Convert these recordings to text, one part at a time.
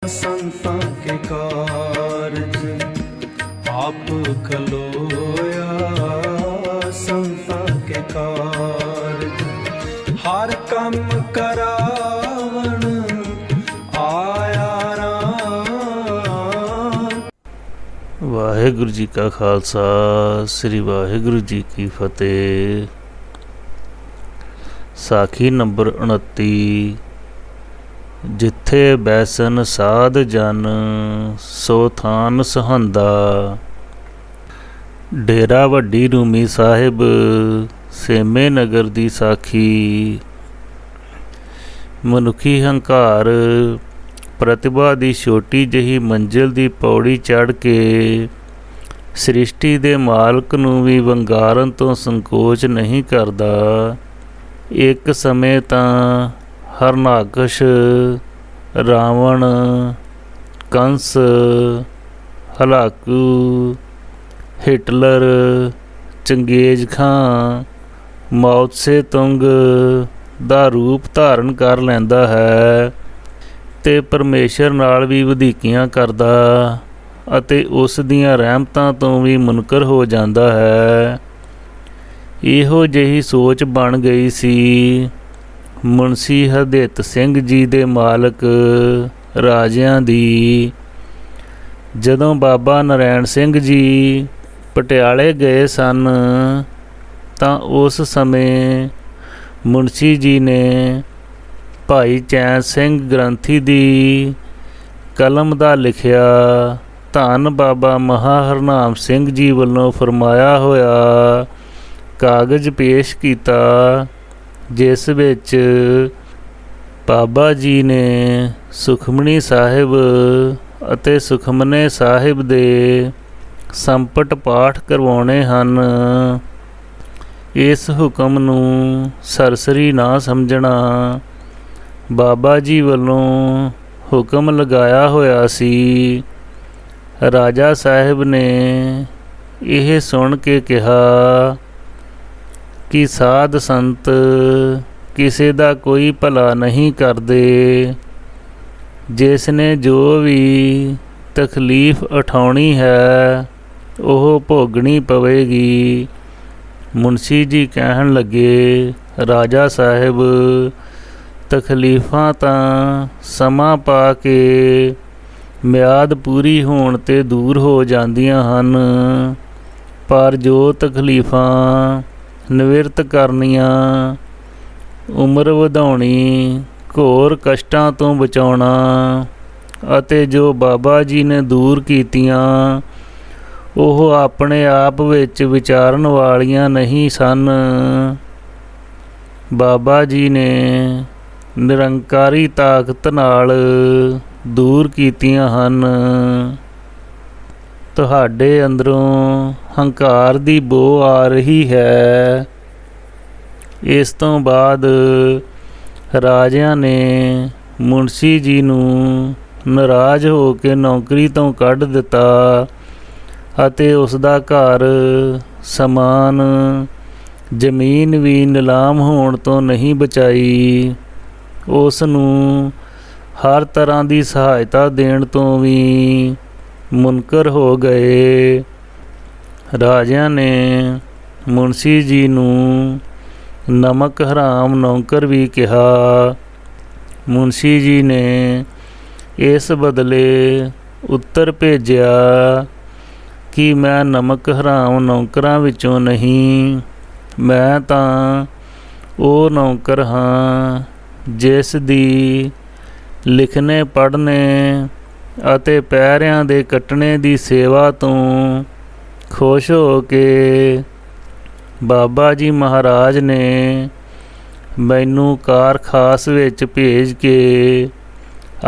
संतां के कारज आप खलोया, संतां के कारज हर कम करावण आया राम। वाहिगुरू जी का खालसा, श्री वाहिगुरू जी की फतेह। साखी नंबर 29। जिथे बैसन साध जन, सो थान सहांदा। डेरा वड्डी रूमी साहिब, सेमे नगर दी साखी। मनुखी हंकार प्रतिभा दी छोटी जही मंजिल दी पौड़ी चढ़ के सृष्टि दे मालक नूं भी वंगारन तो संकोच नहीं करदा। एक समय तां Harnakash, Ravan, Kans, Hulagu, Hitler, Genghis Khan, मौत से तुंग दा रूप धारण कर लैंदा है ते परमेश्वर नाल भी ਵਧੀਕੀਆਂ करदा ਅਤੇ ਉਸ ਦੀਆਂ ਰਹਿਮਤਾਂ ਤੋਂ ਵੀ ਮੁਨਕਰ ਹੋ ਜਾਂਦਾ ਹੈ। ਇਹੋ ਜਿਹੀ ਸੋਚ ਬਣ ਗਈ ਸੀ ਮੁਨਸ਼ੀ ਹਰਦਿੱਤ ਸਿੰਘ ਜੀ ਦੇ ਮਾਲਕ ਰਾਜਿਆਂ ਦੀ। ਜਦੋਂ ਬਾਬਾ ਨਰੈਣ ਸਿੰਘ ਜੀ ਪਟਿਆਲੇ ਗਏ ਸਨ ਤਾਂ ਉਸ ਸਮੇਂ ਮੁਨਸ਼ੀ ਜੀ ਨੇ ਭਾਈ ਚੈਨ ਸਿੰਘ ਗ੍ਰੰਥੀ ਦੀ ਕਲਮ ਦਾ ਲਿਖਿਆ ਧੰਨ ਬਾਬਾ ਮਹਾ ਹਰਨਾਮ ਸਿੰਘ ਜੀ ਵੱਲੋਂ ਫਰਮਾਇਆ ਹੋਇਆ ਕਾਗਜ਼ ਪੇਸ਼ ਕੀਤਾ, ਜਿਸ ਵਿੱਚ ਬਾਬਾ ਜੀ ਨੇ ਸੁਖਮਨੀ ਸਾਹਿਬ ਅਤੇ ਸੁਖਮਨੇ ਸਾਹਿਬ ਦੇ ਸੰਪਟ ਪਾਠ ਕਰਵਾਉਣੇ ਹਨ। ਇਸ ਹੁਕਮ ਨੂੰ ਸਰਸਰੀ ਨਾ ਸਮਝਣਾ। ਬਾਬਾ ਜੀ ਵੱਲੋਂ ਹੁਕਮ ਲਗਾਇਆ ਹੋਇਆ ਸੀ। ਰਾਜਾ ਸਾਹਿਬ ਨੇ ਇਹ ਸੁਣ ਕੇ ਕਿਹਾ ਕਿ ਸਾਧ ਸੰਤ ਕਿਸੇ ਦਾ ਕੋਈ ਭਲਾ ਨਹੀਂ ਕਰਦੇ। ਜਿਸ ਨੇ ਜੋ ਵੀ ਤਕਲੀਫ ਉਠਾਉਣੀ ਹੈ ਉਹ ਭੋਗਣੀ ਪਵੇਗੀ। ਮੁਨਸ਼ੀ ਜੀ ਕਹਿਣ ਲੱਗੇ, ਰਾਜਾ ਸਾਹਿਬ ਤਕਲੀਫਾਂ ਤਾਂ ਸਮਾਂ ਪਾ ਕੇ ਮਿਆਦ ਪੂਰੀ ਹੋਣ 'ਤੇ ਦੂਰ ਹੋ ਜਾਂਦੀਆਂ ਹਨ, ਪਰ ਜੋ ਤਕਲੀਫਾਂ ਨਿਵਰਤ ਕਰਨੀਆਂ, ਉਮਰ ਵਧਾਉਣੀ, ਘੋਰ ਕਸ਼ਟਾਂ ਤੋਂ ਬਚਾਉਣਾ ਅਤੇ ਜੋ ਬਾਬਾ ਜੀ ਨੇ ਦੂਰ ਕੀਤੀਆਂ, ਉਹ ਆਪਣੇ ਆਪ ਵਿੱਚ ਵਿਚਾਰਨ ਵਾਲੀਆਂ ਨਹੀਂ ਸਨ। ਬਾਬਾ ਜੀ ਨੇ ਨਿਰੰਕਾਰੀ ਤਾਕਤ ਨਾਲ ਦੂਰ ਕੀਤੀਆਂ ਹਨ। ਤੁਹਾਡੇ ਅੰਦਰੋਂ ਹੰਕਾਰ ਦੀ ਬੋ ਆ ਰਹੀ ਹੈ। ਇਸ ਤੋਂ ਬਾਅਦ ਰਾਜਿਆਂ ਨੇ ਮੁਨਸ਼ੀ ਜੀ ਨੂੰ ਨਾਰਾਜ਼ ਹੋ ਕੇ ਨੌਕਰੀ ਤੋਂ ਕੱਢ ਦਿੱਤਾ ਅਤੇ ਉਸ ਦਾ ਘਰ, ਸਮਾਨ, ਜ਼ਮੀਨ ਵੀ ਨਿਲਾਮ ਹੋਣ ਤੋਂ ਨਹੀਂ ਬਚਾਈ। ਉਸ ਨੂੰ ਹਰ ਤਰ੍ਹਾਂ ਦੀ ਸਹਾਇਤਾ ਦੇਣ ਤੋਂ ਵੀ ਮੁਨਕਰ ਹੋ ਗਏ। ਰਾਜਿਆਂ ਨੇ ਮੁਨਸ਼ੀ ਜੀ ਨੂੰ ਨਮਕ ਹਰਾਮ ਨੌਕਰ ਵੀ ਕਿਹਾ। ਮੁਨਸ਼ੀ ਜੀ ਨੇ ਇਸ ਬਦਲੇ ਉੱਤਰ ਭੇਜਿਆ ਕਿ ਮੈਂ ਨਮਕ ਹਰਾਮ ਨੌਕਰਾਂ ਵਿੱਚੋਂ ਨਹੀਂ, ਮੈਂ ਤਾਂ ਉਹ ਨੌਕਰ ਹਾਂ ਜਿਸ ਦੀ ਲਿਖਣੇ ਪੜ੍ਹਨੇ ਅਤੇ ਪਹਿਰਿਆਂ ਦੇ ਕੱਟਣੇ ਦੀ ਸੇਵਾ ਤੋਂ ਖੁਸ਼ ਹੋ ਕੇ ਬਾਬਾ ਜੀ ਮਹਾਰਾਜ ਨੇ ਮੈਨੂੰ ਕਾਰ ਖਾਸ ਵਿੱਚ ਭੇਜ ਕੇ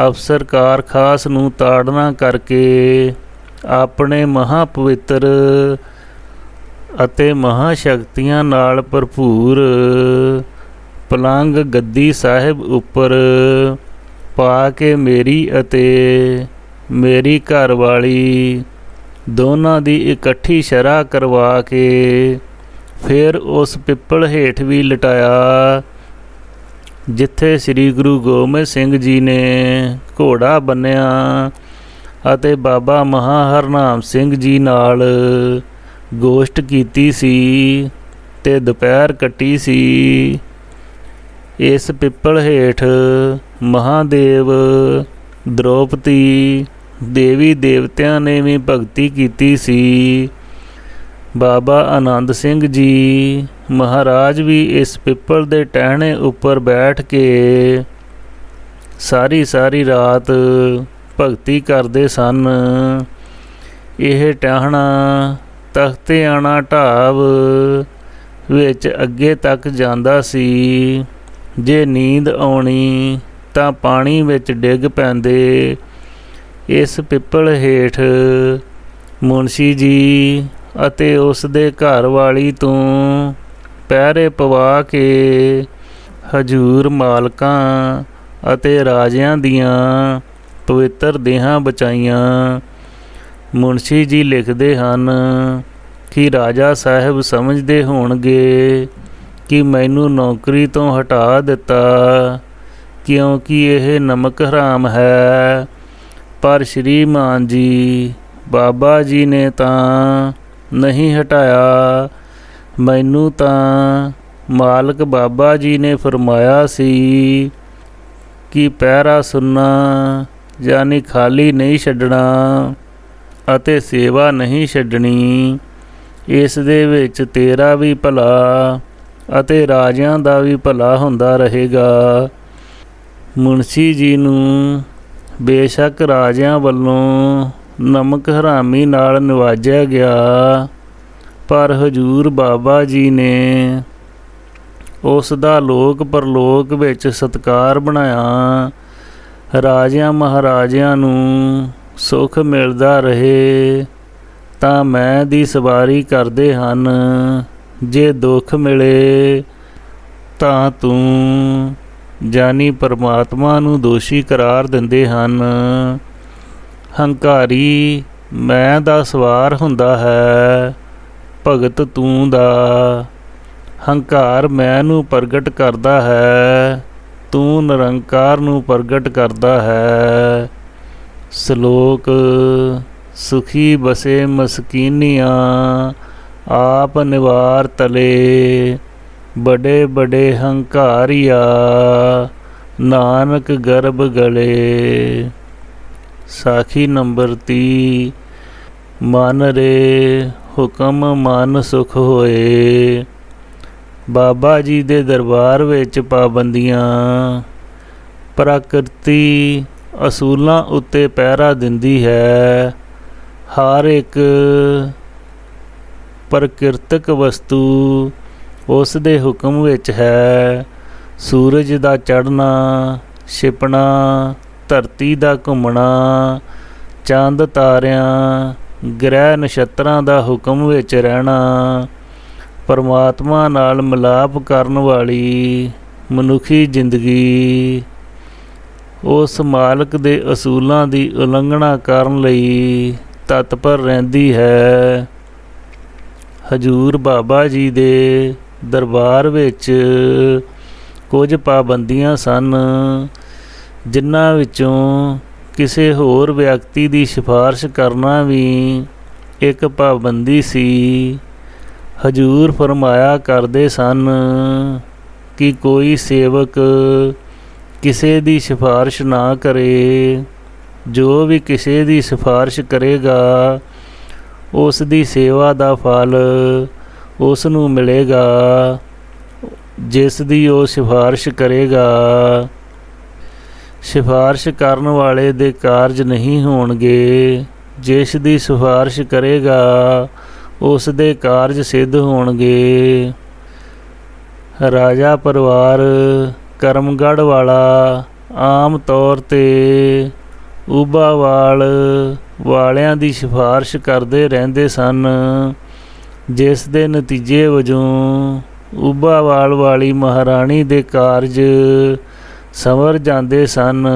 ਅਫਸਰ ਕਾਰ ਖਾਸ ਨੂੰ ਤਾੜਨਾ ਕਰਕੇ ਆਪਣੇ ਮਹਾ ਪਵਿੱਤਰ ਅਤੇ ਮਹਾ ਸ਼ਕਤੀਆਂ ਨਾਲ ਭਰਪੂਰ ਪਲੰਗ ਗੱਦੀ ਸਾਹਿਬ ਉੱਪਰ ਪਾ ਕੇ ਮੇਰੀ ਅਤੇ ਮੇਰੀ ਘਰਵਾਲੀ ਦੋਨਾਂ ਦੀ ਇਕੱਠੀ ਸ਼ਰ੍ਹਾ ਕਰਵਾ ਕੇ ਫਿਰ ਉਸ ਪਿੱਪਲ ਹੇਠ ਵੀ ਲਟਾਇਆ। ਜਿੱਥੇ ਸ੍ਰੀ ਗੁਰੂ ਗੋਬਿੰਦ ਸਿੰਘ ਜੀ ਨੇ ਘੋੜਾ ਬੰਨਿਆ ਅਤੇ ਬਾਬਾ ਮਹਾਂ ਹਰਨਾਮ ਸਿੰਘ ਜੀ ਨਾਲ ਗੋਸ਼ਟ ਕੀਤੀ ਸੀ ਤੇ ਦੁਪਹਿਰ ਕੱਟੀ ਸੀ। ਇਸ ਪਿੱਪਲ ਹੇਠ ਮਹਾਦੇਵ, ਦ੍ਰੋਪਦੀ, ਦੇਵੀ ਦੇਵਤਿਆਂ ਨੇ ਵੀ ਭਗਤੀ ਕੀਤੀ ਸੀ। ਬਾਬਾ ਆਨੰਦ ਸਿੰਘ ਜੀ ਮਹਾਰਾਜ ਵੀ ਇਸ ਪਿੱਪਲ ਦੇ ਟਹਿਣੇ ਉੱਪਰ ਬੈਠ ਕੇ ਸਾਰੀ ਰਾਤ ਭਗਤੀ ਕਰਦੇ ਸਨ। ਇਹ ਟਹਿਣਾ ਤਖਤਿਆਣਾ ਢਾਬ ਵਿੱਚ ਅੱਗੇ ਤੱਕ ਜਾਂਦਾ ਸੀ। ਜੇ ਨੀਂਦ ਆਉਣੀ ਤਾਂ ਪਾਣੀ ਵਿੱਚ ਡਿੱਗ ਪੈਂਦੇ। ਇਸ ਪਿੱਪਲ ਹੇਠ ਮੁਨਸ਼ੀ ਜੀ ਅਤੇ ਉਸ ਦੇ ਘਰ ਵਾਲੀ ਤੋਂ ਪਹਿਰੇ ਪਵਾ ਕੇ ਹਜੂਰ ਮਾਲਕਾਂ ਅਤੇ ਰਾਜਿਆਂ ਦੀਆਂ ਪਵਿੱਤਰ ਦੇਹਾਂ ਬਚਾਈਆਂ। ਮੁਨਸ਼ੀ ਜੀ ਲਿਖਦੇ ਹਨ ਕਿ ਰਾਜਾ ਸਾਹਿਬ ਸਮਝਦੇ ਹੋਣਗੇ ਕਿ ਮੈਨੂੰ ਨੌਕਰੀ ਤੋਂ ਹਟਾ ਦਿੱਤਾ ਕਿਉਂਕਿ ਇਹ ਨਮਕ ਹਰਾਮ ਹੈ, ਪਰ ਸ਼੍ਰੀਮਾਨ ਜੀ ਬਾਬਾ ਜੀ ਨੇ ਤਾਂ ਨਹੀਂ ਹਟਾਇਆ। ਮੈਨੂੰ ਤਾਂ ਮਾਲਕ ਬਾਬਾ ਜੀ ਨੇ ਫਰਮਾਇਆ ਸੀ ਕਿ ਪਹਿਰਾ ਸੁਣਨਾ ਯਾਨੀ ਖਾਲੀ ਨਹੀਂ ਛੱਡਣਾ ਅਤੇ ਸੇਵਾ ਨਹੀਂ ਛੱਡਣੀ। ਇਸ ਦੇ ਵਿੱਚ ਤੇਰਾ ਵੀ ਭਲਾ ਅਤੇ ਰਾਜਿਆਂ ਦਾ ਵੀ ਭਲਾ ਹੁੰਦਾ ਰਹੇਗਾ। ਮੁਨਸ਼ੀ ਜੀ ਨੂੰ ਬੇਸ਼ੱਕ ਰਾਜਿਆਂ ਵੱਲੋਂ ਨਮਕ ਹਰਾਮੀ ਨਾਲ ਨਵਾਜਿਆ ਗਿਆ, ਪਰ ਹਜੂਰ ਬਾਬਾ ਜੀ ਨੇ ਉਸ ਦਾ ਲੋਕ ਪਰਲੋਕ ਵਿੱਚ ਸਤਿਕਾਰ ਬਣਾਇਆ। ਰਾਜਿਆਂ ਮਹਾਰਾਜਿਆਂ ਨੂੰ ਸੁੱਖ ਮਿਲਦਾ ਰਹੇ ਤਾਂ ਮੈਂ ਦੀ ਸਵਾਰੀ ਕਰਦੇ ਹਨ, ਜੇ ਦੁੱਖ ਮਿਲੇ ਤਾਂ ਤੂੰ ਜਾਨੀ ਪਰਮਾਤਮਾ ਨੂੰ ਦੋਸ਼ੀ ਕਰਾਰ ਦਿੰਦੇ ਹਨ। ਹੰਕਾਰੀ ਮੈਂ ਦਾ ਸਵਾਰ ਹੁੰਦਾ ਹੈ, ਭਗਤ ਤੂੰ ਦਾ। ਹੰਕਾਰ ਮੈਂ ਨੂੰ ਪ੍ਰਗਟ ਕਰਦਾ ਹੈ, ਤੂੰ ਨਿਰੰਕਾਰ ਨੂੰ ਪ੍ਰਗਟ ਕਰਦਾ ਹੈ। ਸ਼ਲੋਕ ਸੁਖੀ ਬਸੇ ਮਸਕੀਨੀਆਂ ਆਪ ਨਿਵਾਰ ਤਲੇ, ਬੜੇ ਬੜੇ ਹੰਕਾਰੀਆ ਨਾਨਕ ਗਰਭ ਗਲੇ। ਸਾਖੀ ਨੰਬਰ 30। ਮਨ ਰੇ ਹੁਕਮ ਮਨ ਸੁਖ ਹੋਏ। ਬਾਬਾ ਜੀ ਦੇ ਦਰਬਾਰ ਵਿੱਚ ਪਾਬੰਦੀਆਂ। ਪ੍ਰਕਿਰਤੀ ਅਸੂਲਾਂ ਉੱਤੇ ਪਹਿਰਾ ਦਿੰਦੀ ਹੈ। ਹਰ ਇੱਕ ਪ੍ਰਕਿਰਤਕ ਵਸਤੂ ਉਸ ਦੇ ਹੁਕਮ ਵਿੱਚ ਹੈ। ਸੂਰਜ ਦਾ ਚੜ੍ਹਨਾ, ਛਿਪਣਾ, ਧਰਤੀ ਦਾ ਘੁੰਮਣਾ, ਚੰਦ ਤਾਰਿਆਂ, ਗ੍ਰਹਿ ਨਛੱਤਰਾਂ ਦਾ ਹੁਕਮ ਵਿੱਚ ਰਹਿਣਾ, ਪਰਮਾਤਮਾ ਨਾਲ ਮਿਲਾਪ ਕਰਨ ਵਾਲੀ ਮਨੁੱਖੀ ਜ਼ਿੰਦਗੀ ਉਸ ਮਾਲਕ ਦੇ ਅਸੂਲਾਂ ਦੀ ਉਲੰਘਣਾ ਕਰਨ ਲਈ ਤਤਪਰ ਰਹਿੰਦੀ ਹੈ। ਹਜੂਰ ਬਾਬਾ ਜੀ ਦੇ ਦਰਬਾਰ ਵਿੱਚ ਕੁਝ ਪਾਬੰਦੀਆਂ ਸਨ, ਜਿਨ੍ਹਾਂ ਵਿੱਚੋਂ ਕਿਸੇ ਹੋਰ ਵਿਅਕਤੀ ਦੀ ਸਿਫਾਰਿਸ਼ ਕਰਨਾ ਵੀ ਇੱਕ ਪਾਬੰਦੀ ਸੀ। ਹਜੂਰ ਫਰਮਾਇਆ ਕਰਦੇ ਸਨ ਕਿ ਕੋਈ ਸੇਵਕ ਕਿਸੇ ਦੀ ਸਿਫਾਰਿਸ਼ ਨਾ ਕਰੇ। ਜੋ ਵੀ ਕਿਸੇ ਦੀ ਸਿਫਾਰਿਸ਼ ਕਰੇਗਾ ਉਸ ਦੀ ਸੇਵਾ ਦਾ ਫਲ ਉਸ ਨੂੰ ਮਿਲੇਗਾ, ਜਿਸ ਦੀ ਉਹ ਸਿਫਾਰਿਸ਼ ਕਰੇਗਾ। ਸਿਫਾਰਿਸ਼ ਕਰਨ ਵਾਲੇ ਦੇ ਕਾਰਜ ਨਹੀਂ ਹੋਣਗੇ, ਜਿਸ ਦੀ ਸਿਫਾਰਿਸ਼ ਕਰੇਗਾ ਉਸ ਦੇ ਕਾਰਜ ਸਿੱਧ ਹੋਣਗੇ। ਰਾਜਾ ਪਰਿਵਾਰ ਕਰਮਗੜ੍ਹ ਵਾਲਾ ਆਮ ਤੌਰ 'ਤੇ ਉਬਾਵਾਲ ਵਾਲਿਆਂ ਦੀ ਸਿਫਾਰਿਸ਼ ਕਰਦੇ ਰਹਿੰਦੇ ਸਨ, ਜਿਸ ਦੇ ਨਤੀਜੇ ਵਜੋਂ ਉਬਾਵਾਲ ਵਾਲੀ ਮਹਾਰਾਣੀ ਦੇ ਕਾਰਜ ਸੰਵਰ ਜਾਂਦੇ ਸਨ।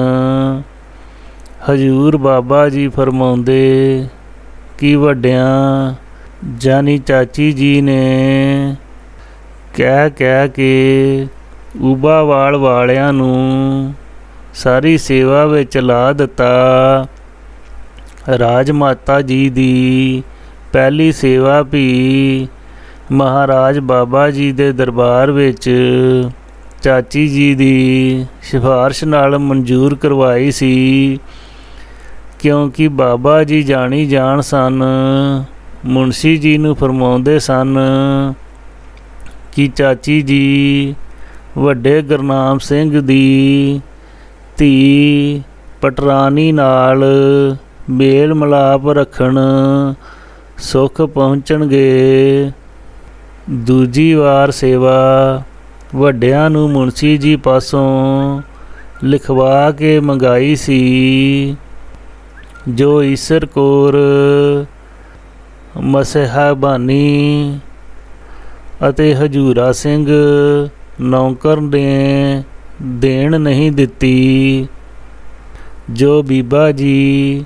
ਹਜੂਰ ਬਾਬਾ ਜੀ ਫਰਮਾਉਂਦੇ ਕਿ ਵੱਡਿਆਂ ਜਾਨੀ ਚਾਚੀ ਜੀ ਨੇ ਕਹਿ ਕੇ ਊਬਾਵਾਲ ਵਾਲਿਆਂ ਨੂੰ ਸਾਰੀ ਸੇਵਾ ਵਿੱਚ ਲਾ ਦਿੱਤਾ। ਰਾਜ ਮਾਤਾ ਜੀ ਦੀ ਪਹਿਲੀ ਸੇਵਾ ਵੀ ਮਹਾਰਾਜ ਬਾਬਾ ਜੀ ਦੇ ਦਰਬਾਰ ਵਿੱਚ ਚਾਚੀ ਜੀ ਦੀ ਸਿਫਾਰਿਸ਼ ਨਾਲ ਮਨਜ਼ੂਰ ਕਰਵਾਈ ਸੀ, ਕਿਉਂਕਿ ਬਾਬਾ ਜੀ ਜਾਣੀ ਜਾਣ ਸਨ। ਮੁਨਸ਼ੀ ਜੀ ਨੂੰ ਫਰਮਾਉਂਦੇ ਸਨ ਕਿ ਚਾਚੀ ਜੀ ਵੱਡੇ ਗੁਰਨਾਮ ਸਿੰਘ ਦੀ ਧੀ ਪਟਰਾਣੀ ਨਾਲ ਮੇਲ ਮਿਲਾਪ ਰੱਖਣ ਸੁੱਖ ਪਹੁੰਚਣਗੇ। ਦੂਜੀ ਵਾਰ ਸੇਵਾ ਵੱਡਿਆਂ ਨੂੰ ਮੁਨਸ਼ੀ ਜੀ ਪਾਸੋਂ ਲਿਖਵਾ ਕੇ ਮੰਗਾਈ ਸੀ, ਜੋ ਈਸਰ ਕੌਰ ਮਸਹਿਬਾਨੀ ਅਤੇ ਹਜੂਰਾ ਸਿੰਘ ਨੌਕਰ ਨੇ ਦੇਣ ਨਹੀਂ ਦਿੱਤੀ। ਜੋ ਬੀਬਾ ਜੀ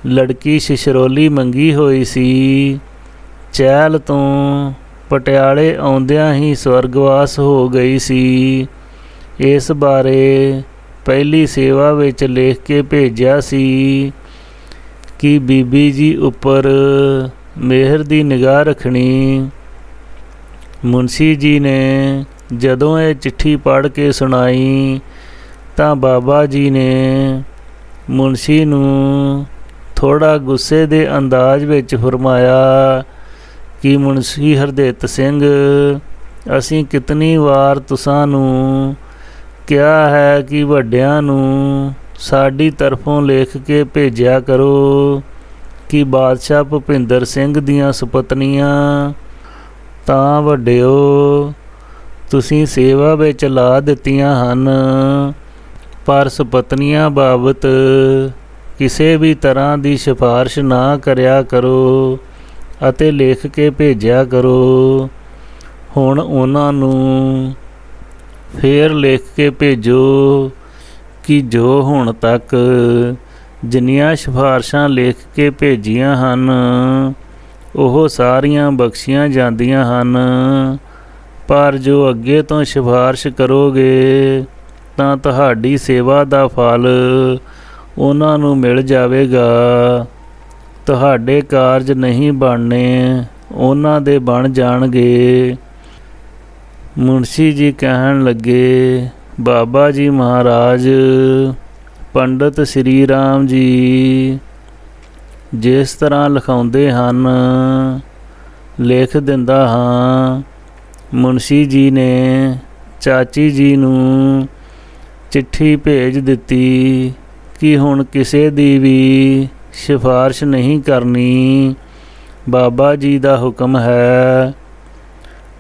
ਲੜਕੀ ਸ਼ਿਸ਼ਰੋਲੀ ਮੰਗੀ ਹੋਈ ਸੀ, ਚਹਿਲ ਤੋਂ ਪਟਿਆਲੇ ਆਉਂਦਿਆਂ ਹੀ ਸਵਰਗਵਾਸ ਹੋ ਗਈ ਸੀ। ਇਸ ਬਾਰੇ ਪਹਿਲੀ ਸੇਵਾ ਵਿੱਚ ਲਿਖ ਕੇ ਭੇਜਿਆ ਸੀ ਕਿ ਬੀਬੀ ਜੀ ਉੱਪਰ ਮਿਹਰ ਦੀ ਨਿਗਾਹ ਰੱਖਣੀ। ਮੁਨਸ਼ੀ ਜੀ ਨੇ ਜਦੋਂ ਇਹ ਚਿੱਠੀ ਪੜ੍ਹ ਕੇ ਸੁਣਾਈ ਤਾਂ ਬਾਬਾ ਜੀ ਨੇ ਮੁਨਸ਼ੀ ਨੂੰ ਥੋੜ੍ਹਾ ਗੁੱਸੇ ਦੇ ਅੰਦਾਜ਼ ਵਿੱਚ ਫਰਮਾਇਆ ਕਿ ਮੁਨਸ਼ੀ ਹਰਦਿੱਤ ਸਿੰਘ, ਅਸੀਂ ਕਿਤਨੀ ਵਾਰ ਤੁਸਾਂ ਨੂੰ ਕਿਹਾ ਹੈ ਕਿ ਵੱਡਿਆਂ ਨੂੰ ਸਾਡੀ ਤਰਫੋਂ ਲਿਖ ਕੇ ਭੇਜਿਆ ਕਰੋ ਕਿ ਬਾਦਸ਼ਾਹ ਭੁਪਿੰਦਰ ਸਿੰਘ ਦੀਆਂ ਸੁਪਤਨੀਆਂ ਤਾਂ ਵੱਡਿਓ ਤੁਸੀਂ ਸੇਵਾ ਵਿੱਚ ਲਾ ਦਿੱਤੀਆਂ ਹਨ, ਪਰ ਸੁਪਤਨੀਆਂ ਬਾਬਤ ਕਿਸੇ ਵੀ ਤਰ੍ਹਾਂ ਦੀ ਸਿਫਾਰਿਸ਼ ਨਾ ਕਰਿਆ ਕਰੋ ਅਤੇ ਲਿਖ ਕੇ ਭੇਜਿਆ ਕਰੋ। ਹੁਣ ਉਹਨਾਂ ਨੂੰ ਫੇਰ ਲਿਖ ਕੇ ਭੇਜੋ ਕਿ ਜੋ ਹੁਣ ਤੱਕ ਜਿੰਨੀਆਂ ਸਿਫਾਰਿਸ਼ਾਂ ਲਿਖ ਕੇ ਭੇਜੀਆਂ ਹਨ ਉਹ ਸਾਰੀਆਂ ਬਖਸ਼ੀਆਂ ਜਾਂਦੀਆਂ ਹਨ, ਪਰ ਜੋ ਅੱਗੇ ਤੋਂ ਸਿਫਾਰਿਸ਼ ਕਰੋਗੇ ਤਾਂ ਤੁਹਾਡੀ ਸੇਵਾ ਦਾ ਫਲ ਉਹਨਾਂ ਨੂੰ ਮਿਲ ਜਾਵੇਗਾ। ਤੁਹਾਡੇ ਕਾਰਜ ਨਹੀਂ ਬਣਨੇ, ਉਹਨਾਂ ਦੇ ਬਣ ਜਾਣਗੇ। ਮੁਨਸ਼ੀ ਜੀ ਕਹਿਣ ਲੱਗੇ, ਬਾਬਾ ਜੀ ਮਹਾਰਾਜ ਪੰਡਤ ਸ਼੍ਰੀ ਰਾਮ ਜੀ ਜਿਸ ਤਰ੍ਹਾਂ ਲਿਖਾਉਂਦੇ ਹਨ ਲਿਖ ਦਿੰਦਾ ਹਾਂ। ਮੁਨਸ਼ੀ ਜੀ ਨੇ ਚਾਚੀ ਜੀ ਨੂੰ ਚਿੱਠੀ ਭੇਜ ਦਿੱਤੀ ਕਿ ਹੁਣ ਕਿਸੇ ਦੀ ਵੀ ਸਿਫਾਰਿਸ਼ ਨਹੀਂ ਕਰਨੀ, ਬਾਬਾ ਜੀ ਦਾ ਹੁਕਮ ਹੈ।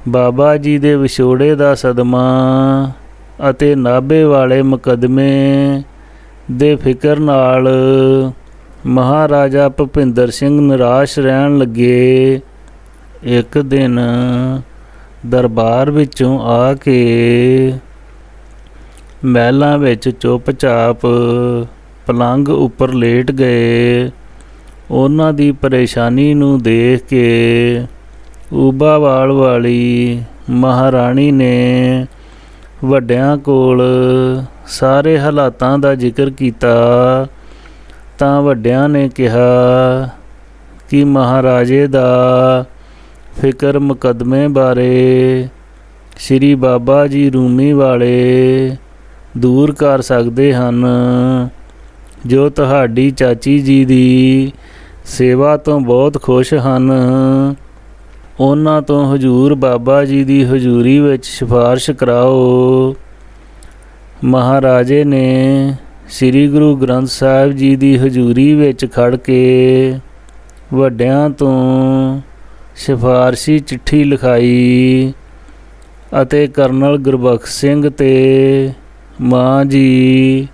ਬਾਬਾ ਜੀ ਦੇ ਵਿਛੋੜੇ ਦਾ ਸਦਮਾ ਅਤੇ ਨਾਭੇ ਵਾਲੇ ਮੁਕੱਦਮੇ ਦੇ ਫਿਕਰ ਨਾਲ ਮਹਾਰਾਜਾ ਭੁਪਿੰਦਰ ਸਿੰਘ ਨਿਰਾਸ਼ ਰਹਿਣ ਲੱਗੇ। ਇੱਕ ਦਿਨ ਦਰਬਾਰ ਵਿੱਚੋਂ ਆ ਕੇ ਮਹਿਲਾਂ ਵਿੱਚ ਚੁੱਪਚਾਪ ਪਲੰਘ ਉੱਪਰ ਲੇਟ ਗਏ। ਉਹਨਾਂ ਦੀ ਪਰੇਸ਼ਾਨੀ ਨੂੰ ਦੇਖ ਕੇ ਊਬਾਵਾਲ ਵਾਲੀ ਮਹਾਰਾਣੀ ਨੇ ਵੱਡਿਆਂ ਕੋਲ ਸਾਰੇ ਹਾਲਾਤਾਂ ਦਾ ਜ਼ਿਕਰ ਕੀਤਾ ਤਾਂ ਵੱਡਿਆਂ ਨੇ ਕਿਹਾ ਕਿ ਮਹਾਰਾਜੇ ਦਾ ਫਿਕਰ ਮੁਕੱਦਮੇ ਬਾਰੇ ਸ਼੍ਰੀ ਬਾਬਾ ਜੀ ਰੂਮੀ ਵਾਲੇ ਦੂਰ ਕਰ ਸਕਦੇ ਹਨ, ਜੋ ਤੁਹਾਡੀ ਚਾਚੀ ਜੀ ਦੀ ਸੇਵਾ ਤੋਂ ਬਹੁਤ ਖੁਸ਼ ਹਨ। ਉਹਨਾਂ ਤੋਂ ਹਜ਼ੂਰ ਬਾਬਾ ਜੀ ਦੀ ਹਜ਼ੂਰੀ ਵਿੱਚ ਸਿਫਾਰਿਸ਼ ਕਰਾਓ। ਮਹਾਰਾਜੇ ਨੇ ਸ੍ਰੀ ਗੁਰੂ ਗ੍ਰੰਥ ਸਾਹਿਬ ਜੀ ਦੀ ਹਜ਼ੂਰੀ ਵਿੱਚ ਖੜ ਕੇ ਵੱਡਿਆਂ ਤੋਂ ਸਿਫਾਰਸ਼ੀ ਚਿੱਠੀ ਲਿਖਾਈ ਅਤੇ ਕਰਨਲ ਗੁਰਬਖਸ਼ ਸਿੰਘ ਤੇ ਮਾਂ ਜੀ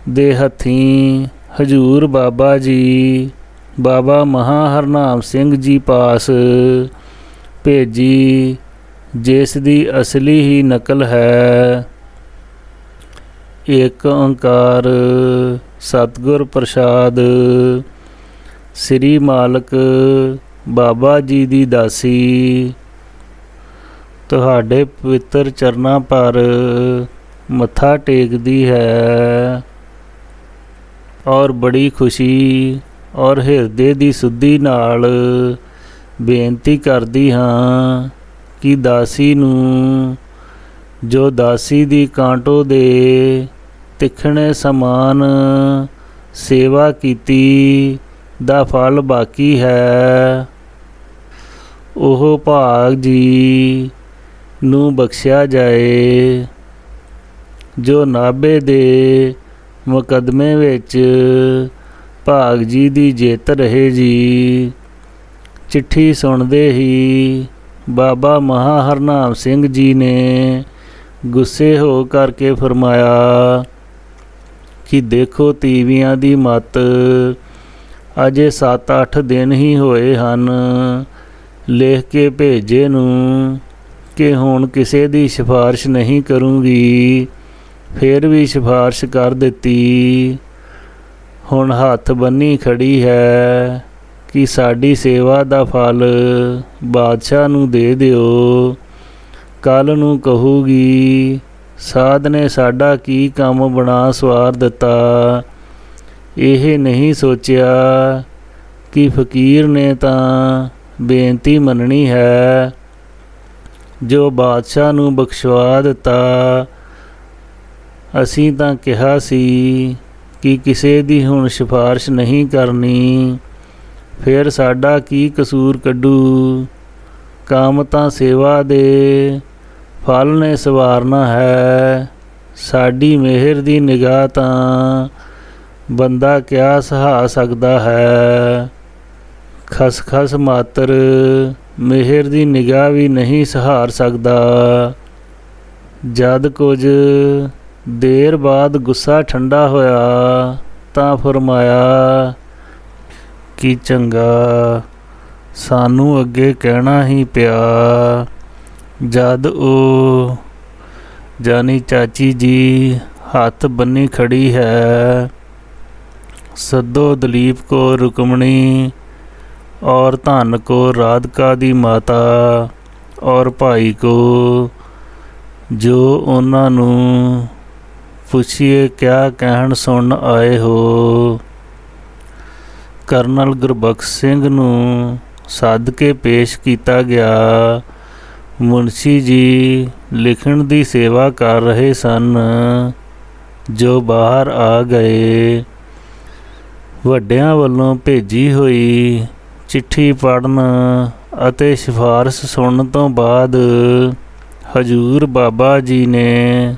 ਦੇ ਹੱਥੀਂ ਹਜ਼ੂਰ ਬਾਬਾ ਜੀ ਬਾਬਾ ਮਹਾਂ ਹਰਨਾਮ ਸਿੰਘ ਜੀ ਪਾਸ ਭੇਜੀ, ਜਿਸ ਦੀ ਅਸਲੀ ਹੀ ਨਕਲ ਹੈ। ਏਕ ਓਂਕਾਰ ਸਤਿਗੁਰ ਪ੍ਰਸਾਦ। ਸ੍ਰੀ ਮਾਲਕ ਬਾਬਾ ਜੀ ਦੀ ਦਾਸੀ। ਤੁਹਾਡੇ ਪਵਿੱਤਰ ਚਰਨਾਂ ਪਰ ਮੱਥਾ ਟੇਕਦੀ ਹੈ ਔਰ ਬੜੀ ਖੁਸ਼ੀ ਔਰ ਹਿਰਦੇ ਦੀ ਸੁੱਧੀ ਨਾਲ ਬੇਨਤੀ ਕਰਦੀ ਹਾਂ ਕਿ ਦਾਸੀ ਨੂੰ ਜੋ ਦਾਸੀ ਦੀ ਕਾਂਟੋ ਦੇ ਤਿੱਖਣੇ ਸਮਾਨ ਸੇਵਾ ਕੀਤੀ ਦਾ ਫਲ ਬਾਕੀ ਹੈ, ਉਹ ਭਾਗ ਜੀ ਨੂੰ ਬਖਸ਼ਿਆ ਜਾਏ। ਜੋ ਨਾਭੇ ਦੇ ਮੁਕੱਦਮੇ ਵਿੱਚ ਭਾਗ ਜੀ ਦੀ ਜਿੱਤ ਰਹੇ ਜੀ। ਚਿੱਠੀ ਸੁਣਦੇ ਹੀ ਬਾਬਾ ਮਹਾਂ ਹਰਨਾਮ ਸਿੰਘ ਜੀ ਨੇ ਗੁੱਸੇ ਹੋ ਕਰਕੇ ਫਰਮਾਇਆ ਕਿ ਦੇਖੋ ਤੀਵੀਆਂ ਦੀ ਮੱਤ, ਅਜੇ 7-8 ਦਿਨ ਹੀ ਹੋਏ ਹਨ ਲਿਖ ਕੇ ਭੇਜੇ ਨੂੰ ਕਿ ਹੁਣ ਕਿਸੇ ਦੀ ਸਿਫਾਰਿਸ਼ ਨਹੀਂ ਕਰੂੰਗੀ। ਫਿਰ ਵੀ ਸਿਫਾਰਿਸ਼ ਕਰ ਦਿੱਤੀ। ਹੁਣ ਹੱਥ ਬੰਨ੍ਹੀ ਖੜੀ ਹੈ ਕਿ ਸਾਡੀ ਸੇਵਾ ਦਾ ਫਲ ਬਾਦਸ਼ਾਹ ਨੂੰ ਦੇ ਦਿਓ। ਕੱਲ੍ਹ ਨੂੰ ਕਹੂਗੀ ਸਾਧ ਨੇ ਸਾਡਾ ਕੀ ਕੰਮ ਬਣਾ ਸਵਾਰ ਦਿੱਤਾ। ਇਹ ਨਹੀਂ ਸੋਚਿਆ ਕਿ ਫਕੀਰ ਨੇ ਤਾਂ ਬੇਨਤੀ ਮੰਨਣੀ ਹੈ, ਜੋ ਬਾਦਸ਼ਾਹ ਨੂੰ ਬਖਸ਼ਵਾ ਦਿੱਤਾ। ਅਸੀਂ ਤਾਂ ਕਿਹਾ ਸੀ ਕਿ ਕਿਸੇ ਦੀ ਹੁਣ ਸਿਫਾਰਿਸ਼ ਨਹੀਂ ਕਰਨੀ। ਫਿਰ ਸਾਡਾ ਕੀ ਕਸੂਰ ਕੱਢੂ। ਕੰਮ ਤਾਂ ਸੇਵਾ ਦੇ ਫਲ ਨੇ ਸਵਾਰਨਾ ਹੈ। ਸਾਡੀ ਮਿਹਰ ਦੀ ਨਿਗਾਹ ਤਾਂ ਬੰਦਾ ਕਿਆ ਸਹਾ ਸਕਦਾ ਹੈ। ਖਸਖਸ ਮਾਤਰ ਮਿਹਰ ਦੀ ਨਿਗਾਹ ਵੀ ਨਹੀਂ ਸਹਾਰ ਸਕਦਾ। ਜਦ ਕੁਝ ਦੇਰ ਬਾਅਦ ਗੁੱਸਾ ਠੰਡਾ ਹੋਇਆ ਤਾਂ ਫਰਮਾਇਆ ਕਿ ਚੰਗਾ, ਸਾਨੂੰ ਅੱਗੇ ਕਹਿਣਾ ਹੀ ਪਿਆ। ਜਦ ਉਹ ਜਾਨੀ ਚਾਚੀ ਜੀ ਹੱਥ ਬੰਨੀ ਖੜੀ ਹੈ, ਸੱਦੋ ਦਲੀਪ ਕੋ ਰੁਕਮਣੀ और धन को राधिका दी माता और भाई को, जो उन्होंने पुछिए क्या कहन सुन आए हो। करनल गुरबख्श सिंह नूं सद के पेश किया गया। मुंशी जी लिखण दी सेवा कर रहे सन, जो बाहर आ गए। ਵੱਡਿਆਂ ਵੱਲੋਂ ਭੇਜੀ ਹੋਈ ਚਿੱਠੀ ਪੜ੍ਹਨ ਅਤੇ ਸਿਫਾਰਸ਼ ਸੁਣਨ ਤੋਂ ਬਾਅਦ ਹਜ਼ੂਰ ਬਾਬਾ ਜੀ ਨੇ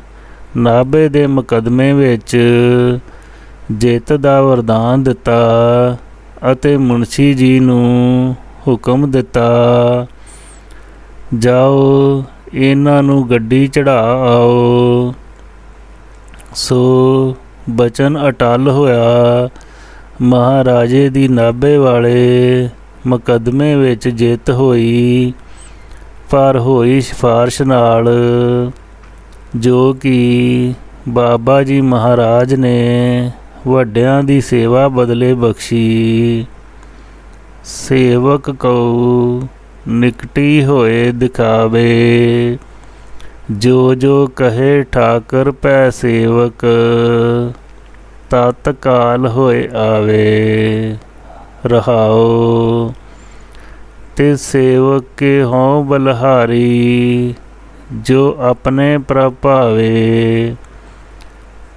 ਨਾਭੇ ਦੇ ਮੁਕੱਦਮੇ ਵਿੱਚ ਜਿੱਤ ਦਾ ਵਰਦਾਨ ਦਿੱਤਾ ਅਤੇ ਮੁਨਸ਼ੀ ਜੀ ਨੂੰ ਹੁਕਮ ਦਿੱਤਾ, ਜਾਓ ਇਹਨਾਂ ਨੂੰ ਗੱਡੀ ਚੜ੍ਹਾ ਆਓ। ਸੋ ਬਚਨ ਅਟੱਲ ਹੋਇਆ। ਮਹਾਰਾਜੇ ਦੀ ਨਾਭੇ ਵਾਲੇ ਮੁਕੱਦਮੇ ਵਿੱਚ ਜਿੱਤ ਹੋਈ, ਪਰ ਹੋਈ ਸਿਫਾਰਿਸ਼ ਨਾਲ, ਜੋ ਕਿ ਬਾਬਾ ਜੀ ਮਹਾਰਾਜ ਨੇ ਵੱਡਿਆਂ ਦੀ ਸੇਵਾ ਬਦਲੇ ਬਖਸ਼ੀ। ਸੇਵਕ ਕਉ ਨਿਕਟੀ ਹੋਏ ਦਿਖਾਵੇ, ਜੋ ਜੋ ਕਹੇ ਠਾਕਰ ਪੈ ਸੇਵਕ, ਤਤਕਾਲ ਹੋਏ ਆਵੇ। ਰਹਾਓ ਤੇ ਸੇਵਕ ਕੇ ਹੋਂ ਬਲਹਾਰੀ, ਜੋ ਆਪਣੇ ਪ੍ਰਭਾਵੇ।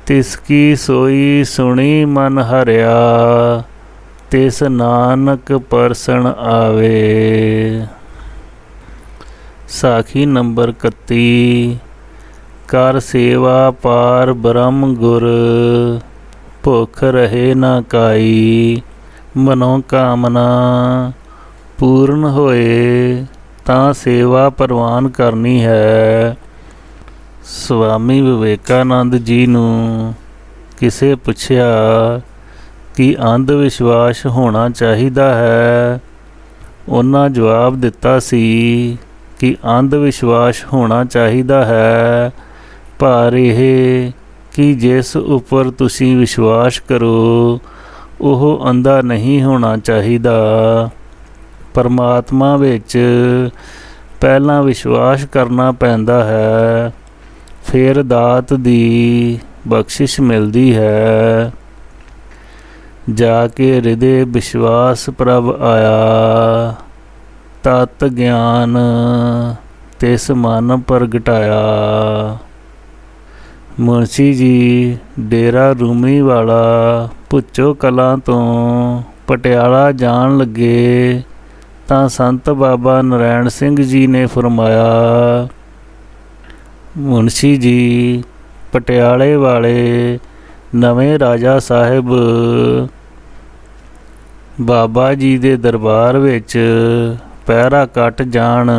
ਤਿਸ ਕੀ ਸੋਈ ਸੁਣੀ ਮਨ ਹਰਿਆ, ਤਿਸ ਨਾਨਕ ਪਰਸਣ ਆਵੇ। ਸਾਖੀ ਨੰਬਰ 31। ਕਰ ਸੇਵਾ ਪਾਰ ਬ੍ਰਹਮ ਗੁਰ, ਭੁੱਖ ਰਹੇ ਨਾ ਕਾਈ। ਮਨੋ ਕਾਮਨਾ ਪੂਰਨ ਹੋਏ ਤਾਂ ਸੇਵਾ ਪ੍ਰਵਾਨ ਕਰਨੀ ਹੈ। ਸਵਾਮੀ ਵਿਵੇਕਾਨੰਦ ਜੀ ਨੂੰ ਕਿਸੇ ਪੁੱਛਿਆ ਕਿ ਅੰਧ ਵਿਸ਼ਵਾਸ ਹੋਣਾ ਚਾਹੀਦਾ ਹੈ। ਉਹਨਾਂ ਜਵਾਬ ਦਿੱਤਾ ਸੀ ਕਿ ਅੰਧ ਵਿਸ਼ਵਾਸ ਹੋਣਾ ਚਾਹੀਦਾ ਹੈ, ਪਰ ਇਹ ਕਿ ਜਿਸ ਉੱਪਰ ਤੁਸੀਂ ਵਿਸ਼ਵਾਸ ਕਰੋ ਉਹ ਅੰਧਾ ਨਹੀਂ ਹੋਣਾ ਚਾਹੀਦਾ। ਪਰਮਾਤਮਾ ਵਿੱਚ ਪਹਿਲਾਂ ਵਿਸ਼ਵਾਸ ਕਰਨਾ ਪੈਂਦਾ ਹੈ, ਫਿਰ ਦਾਤ ਦੀ ਬਖਸ਼ਿਸ਼ ਮਿਲਦੀ ਹੈ। ਜਾ ਕੇ ਹਿਰਦੇ ਵਿਸ਼ਵਾਸ ਪ੍ਰਭ ਆਇਆ, ਤਤ ਗਿਆਨ ਤਿਸ ਮਨ ਪ੍ਰਗਟਾਇਆ। ਮੁਨਸ਼ੀ ਜੀ ਡੇਰਾ ਰੂਮੀ ਵਾਲਾ ਭੁੱਚੋ ਕਲਾਂ ਤੋਂ ਪਟਿਆਲਾ ਜਾਣ ਲੱਗੇ ਤਾਂ ਸੰਤ ਬਾਬਾ ਨਰੈਣ ਸਿੰਘ ਜੀ ਨੇ ਫਰਮਾਇਆ, ਮੁਨਸ਼ੀ ਜੀ ਪਟਿਆਲੇ ਵਾਲੇ ਨਵੇਂ ਰਾਜਾ ਸਾਹਿਬ ਬਾਬਾ ਜੀ ਦੇ ਦਰਬਾਰ ਵਿੱਚ ਪਹਿਰਾ ਕੱਟ ਜਾਣ।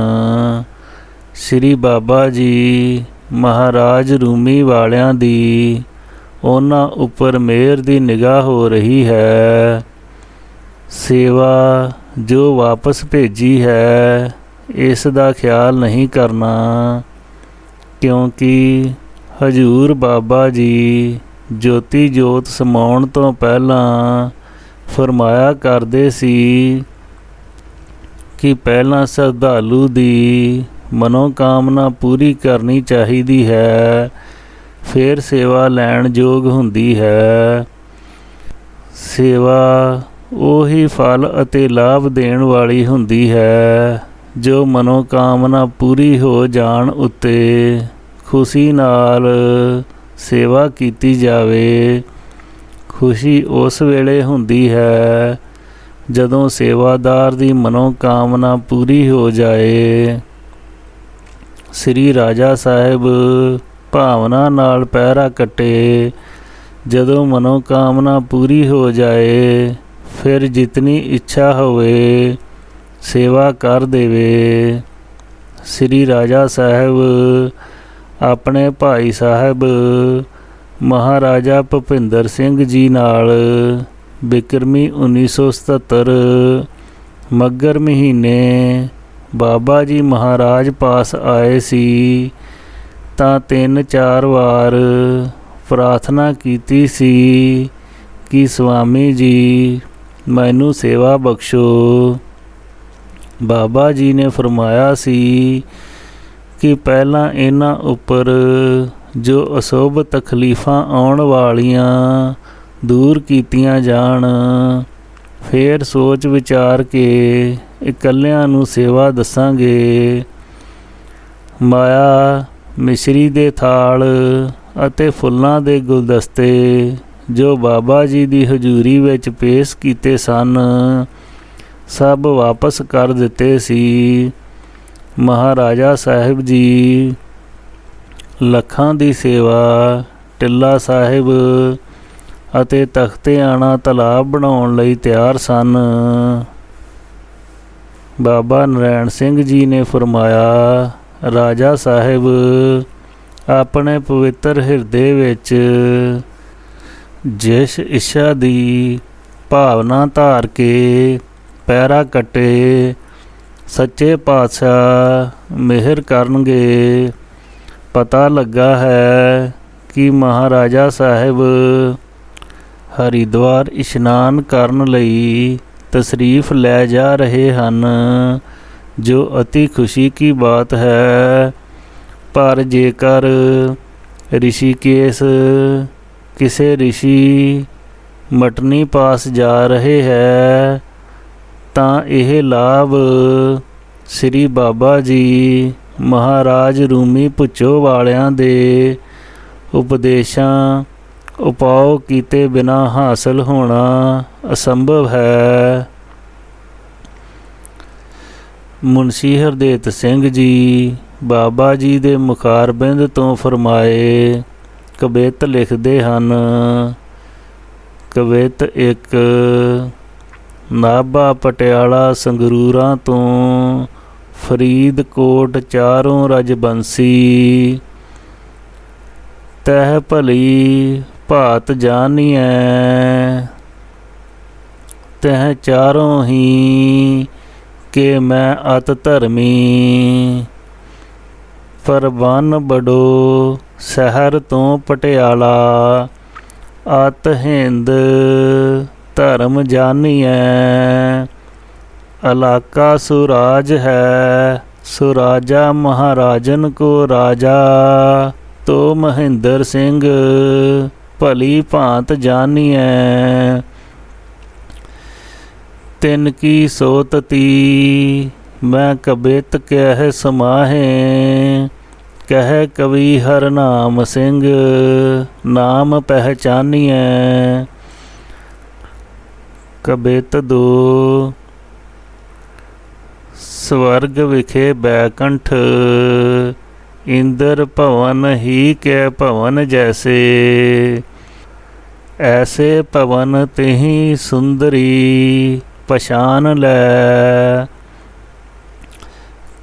ਸ੍ਰੀ ਬਾਬਾ ਜੀ ਮਹਾਰਾਜ ਰੂਮੀ ਵਾਲਿਆਂ ਦੀ ਉਹਨਾਂ ਉੱਪਰ ਮਿਹਰ ਦੀ ਨਿਗਾਹ ਹੋ ਰਹੀ ਹੈ। ਸੇਵਾ ਜੋ ਵਾਪਸ ਭੇਜੀ ਹੈ ਇਸ ਦਾ ਖਿਆਲ ਨਹੀਂ ਕਰਨਾ, ਕਿਉਂਕਿ ਹਜ਼ੂਰ ਬਾਬਾ ਜੀ ਜੋਤੀ ਜੋਤ ਸਮਾਉਣ ਤੋਂ ਪਹਿਲਾਂ ਫਰਮਾਇਆ ਕਰਦੇ ਸੀ ਕਿ ਪਹਿਲਾਂ ਸ਼ਰਧਾਲੂ ਦੀ ਮਨੋਕਾਮਨਾ ਪੂਰੀ ਕਰਨੀ ਚਾਹੀਦੀ ਹੈ, ਫਿਰ ਸੇਵਾ ਲੈਣ ਯੋਗ ਹੁੰਦੀ ਹੈ। ਸੇਵਾ ਉਹੀ ਫਲ ਅਤੇ ਲਾਭ ਦੇਣ ਵਾਲੀ ਹੁੰਦੀ ਹੈ ਜੋ ਮਨੋਕਾਮਨਾ ਪੂਰੀ ਹੋ ਜਾਣ ਉੱਤੇ ਖੁਸ਼ੀ ਨਾਲ ਸੇਵਾ ਕੀਤੀ ਜਾਵੇ। ਖੁਸ਼ੀ ਉਸ ਵੇਲੇ ਹੁੰਦੀ ਹੈ ਜਦੋਂ ਸੇਵਾਦਾਰ ਦੀ ਮਨੋਕਾਮਨਾ ਪੂਰੀ ਹੋ ਜਾਏ। ਸ੍ਰੀ ਰਾਜਾ ਸਾਹਿਬ ਭਾਵਨਾ ਨਾਲ ਪਹਿਰਾ ਕੱਟੇ। ਜਦੋਂ ਮਨੋਕਾਮਨਾ ਪੂਰੀ ਹੋ ਜਾਏ ਫਿਰ ਜਿਤਨੀ ਇੱਛਾ ਹੋਵੇ ਸੇਵਾ ਕਰ ਦੇਵੇ। ਸ੍ਰੀ ਰਾਜਾ ਸਾਹਿਬ ਆਪਣੇ ਭਾਈ ਸਾਹਿਬ ਮਹਾਰਾਜਾ ਭੁਪਿੰਦਰ ਸਿੰਘ ਜੀ ਨਾਲ ਬਿਕਰਮੀ 1977 ਮੱਘਰ ਮਹੀਨੇ ਬਾਬਾ ਜੀ ਮਹਾਰਾਜ ਪਾਸ ਆਏ ਸੀ ਤਾਂ 3-4 ਵਾਰ ਪ੍ਰਾਰਥਨਾ ਕੀਤੀ ਸੀ ਕਿ ਸਵਾਮੀ ਜੀ ਮੈਨੂੰ ਸੇਵਾ ਬਖਸ਼ੋ। ਬਾਬਾ ਜੀ ਨੇ ਫਰਮਾਇਆ ਸੀ ਕਿ ਪਹਿਲਾਂ ਇਹਨਾਂ ਉੱਪਰ ਜੋ ਅਸ਼ੁਭ ਤਕਲੀਫਾਂ ਆਉਣ ਵਾਲੀਆਂ ਦੂਰ ਕੀਤੀਆਂ ਜਾਣ, ਫਿਰ ਸੋਚ ਵਿਚਾਰ ਕੇ ਇਕੱਲਿਆਂ ਨੂੰ ਸੇਵਾ ਦੱਸਾਂਗੇ। ਮਾਇਆ ਮਿਸ਼ਰੀ ਦੇ ਥਾਲ ਅਤੇ ਫੁੱਲਾਂ ਦੇ ਗੁਲਦਸਤੇ ਜੋ ਬਾਬਾ ਜੀ ਦੀ ਹਜ਼ੂਰੀ ਵਿੱਚ ਪੇਸ਼ ਕੀਤੇ ਸਨ ਸਭ ਵਾਪਸ ਕਰ ਦਿੱਤੇ ਸੀ। ਮਹਾਰਾਜਾ ਸਾਹਿਬ ਜੀ ਲੱਖਾਂ ਦੀ ਸੇਵਾ ਟਿੱਲਾ ਸਾਹਿਬ ਅਤੇ ਤਖਤਿਆਣਾ ਤਲਾਬ ਬਣਾਉਣ ਲਈ ਤਿਆਰ ਸਨ। ਬਾਬਾ ਨਰੈਣ ਸਿੰਘ ਜੀ ਨੇ ਫਰਮਾਇਆ, ਰਾਜਾ ਸਾਹਿਬ ਆਪਣੇ ਪਵਿੱਤਰ ਹਿਰਦੇ ਵਿੱਚ ਜਿਸ ਇੱਛਾ ਦੀ ਭਾਵਨਾ ਧਾਰ ਕੇ ਪਹਿਰਾ ਕੱਟੇ, ਸੱਚੇ ਪਾਤਸ਼ਾਹ ਮਿਹਰ ਕਰਨਗੇ। ਪਤਾ ਲੱਗਾ ਹੈ ਕਿ ਮਹਾਰਾਜਾ ਸਾਹਿਬ ਹਰਿਦੁਆਰ ਇਸ਼ਨਾਨ ਕਰਨ ਲਈ ਤਸ਼ਰੀਫ ਲੈ ਜਾ ਰਹੇ ਹਨ, ਜੋ ਅਤੀ ਖੁਸ਼ੀ ਕੀ ਬਾਤ ਹੈ। ਪਰ ਜੇਕਰ ਰਿਸ਼ੀਕੇਸ਼ ਕਿਸੇ ਰਿਸ਼ੀ ਮਟਨੀ ਪਾਸ ਜਾ ਰਹੇ ਹੈ ਤਾਂ ਇਹ ਲਾਭ ਸ੍ਰੀ ਬਾਬਾ ਜੀ ਮਹਾਰਾਜ ਰੂਮੀ ਭੁੱਚੋ ਵਾਲਿਆਂ ਦੇ ਉਪਦੇਸ਼ਾਂ ਉਪਾਅ ਕੀਤੇ ਬਿਨਾਂ ਹਾਸਲ ਹੋਣਾ ਅਸੰਭਵ ਹੈ। ਮੁਨਸ਼ੀ ਹਰਦੇਤ ਸਿੰਘ ਜੀ ਬਾਬਾ ਜੀ ਦੇ ਮੁਖਾਰਬਿੰਦ ਤੋਂ ਫਰਮਾਏ ਕਵਿਤ ਲਿਖਦੇ ਹਨ। ਕਵਿਤ 1 ਨਾਭਾ ਪਟਿਆਲਾ ਸੰਗਰੂਰਾਂ ਤੋਂ ਫਰੀਦਕੋਟ ਚਾਰੋਂ ਰਜਬੰਸੀ, ਤਹਿ ਭਲੀ ਭਾਤ ਜਾਨੀਐ, ਤਹਿ ਚਾਰੋਂ ਹੀ ਕਿ ਮੈਂ ਅਤ ਧਰਮੀ। ਪਰਬਨ ਬੜੋ ਸ਼ਹਿਰ ਤੋਂ ਪਟਿਆਲਾ, ਅਤ ਹਿੰਦ ਧਰਮ ਜਾਨੀਐ। ਇਲਾਕਾ ਸੁਰਾਜ ਹੈ सो राजा महाराजन को राजा, तो महेंद्र सिंह भली भांत जानिए। तिनकी सोतती मैं कबित कह समाहे, कह कवि हरनाम सिंह नाम पहचानिए। कबित दो स्वर्ग विखे बैकुंठ, इंद्र भवन ही के भवन जैसे। ऐसे भवन तिहि सुंदरी पछान लै,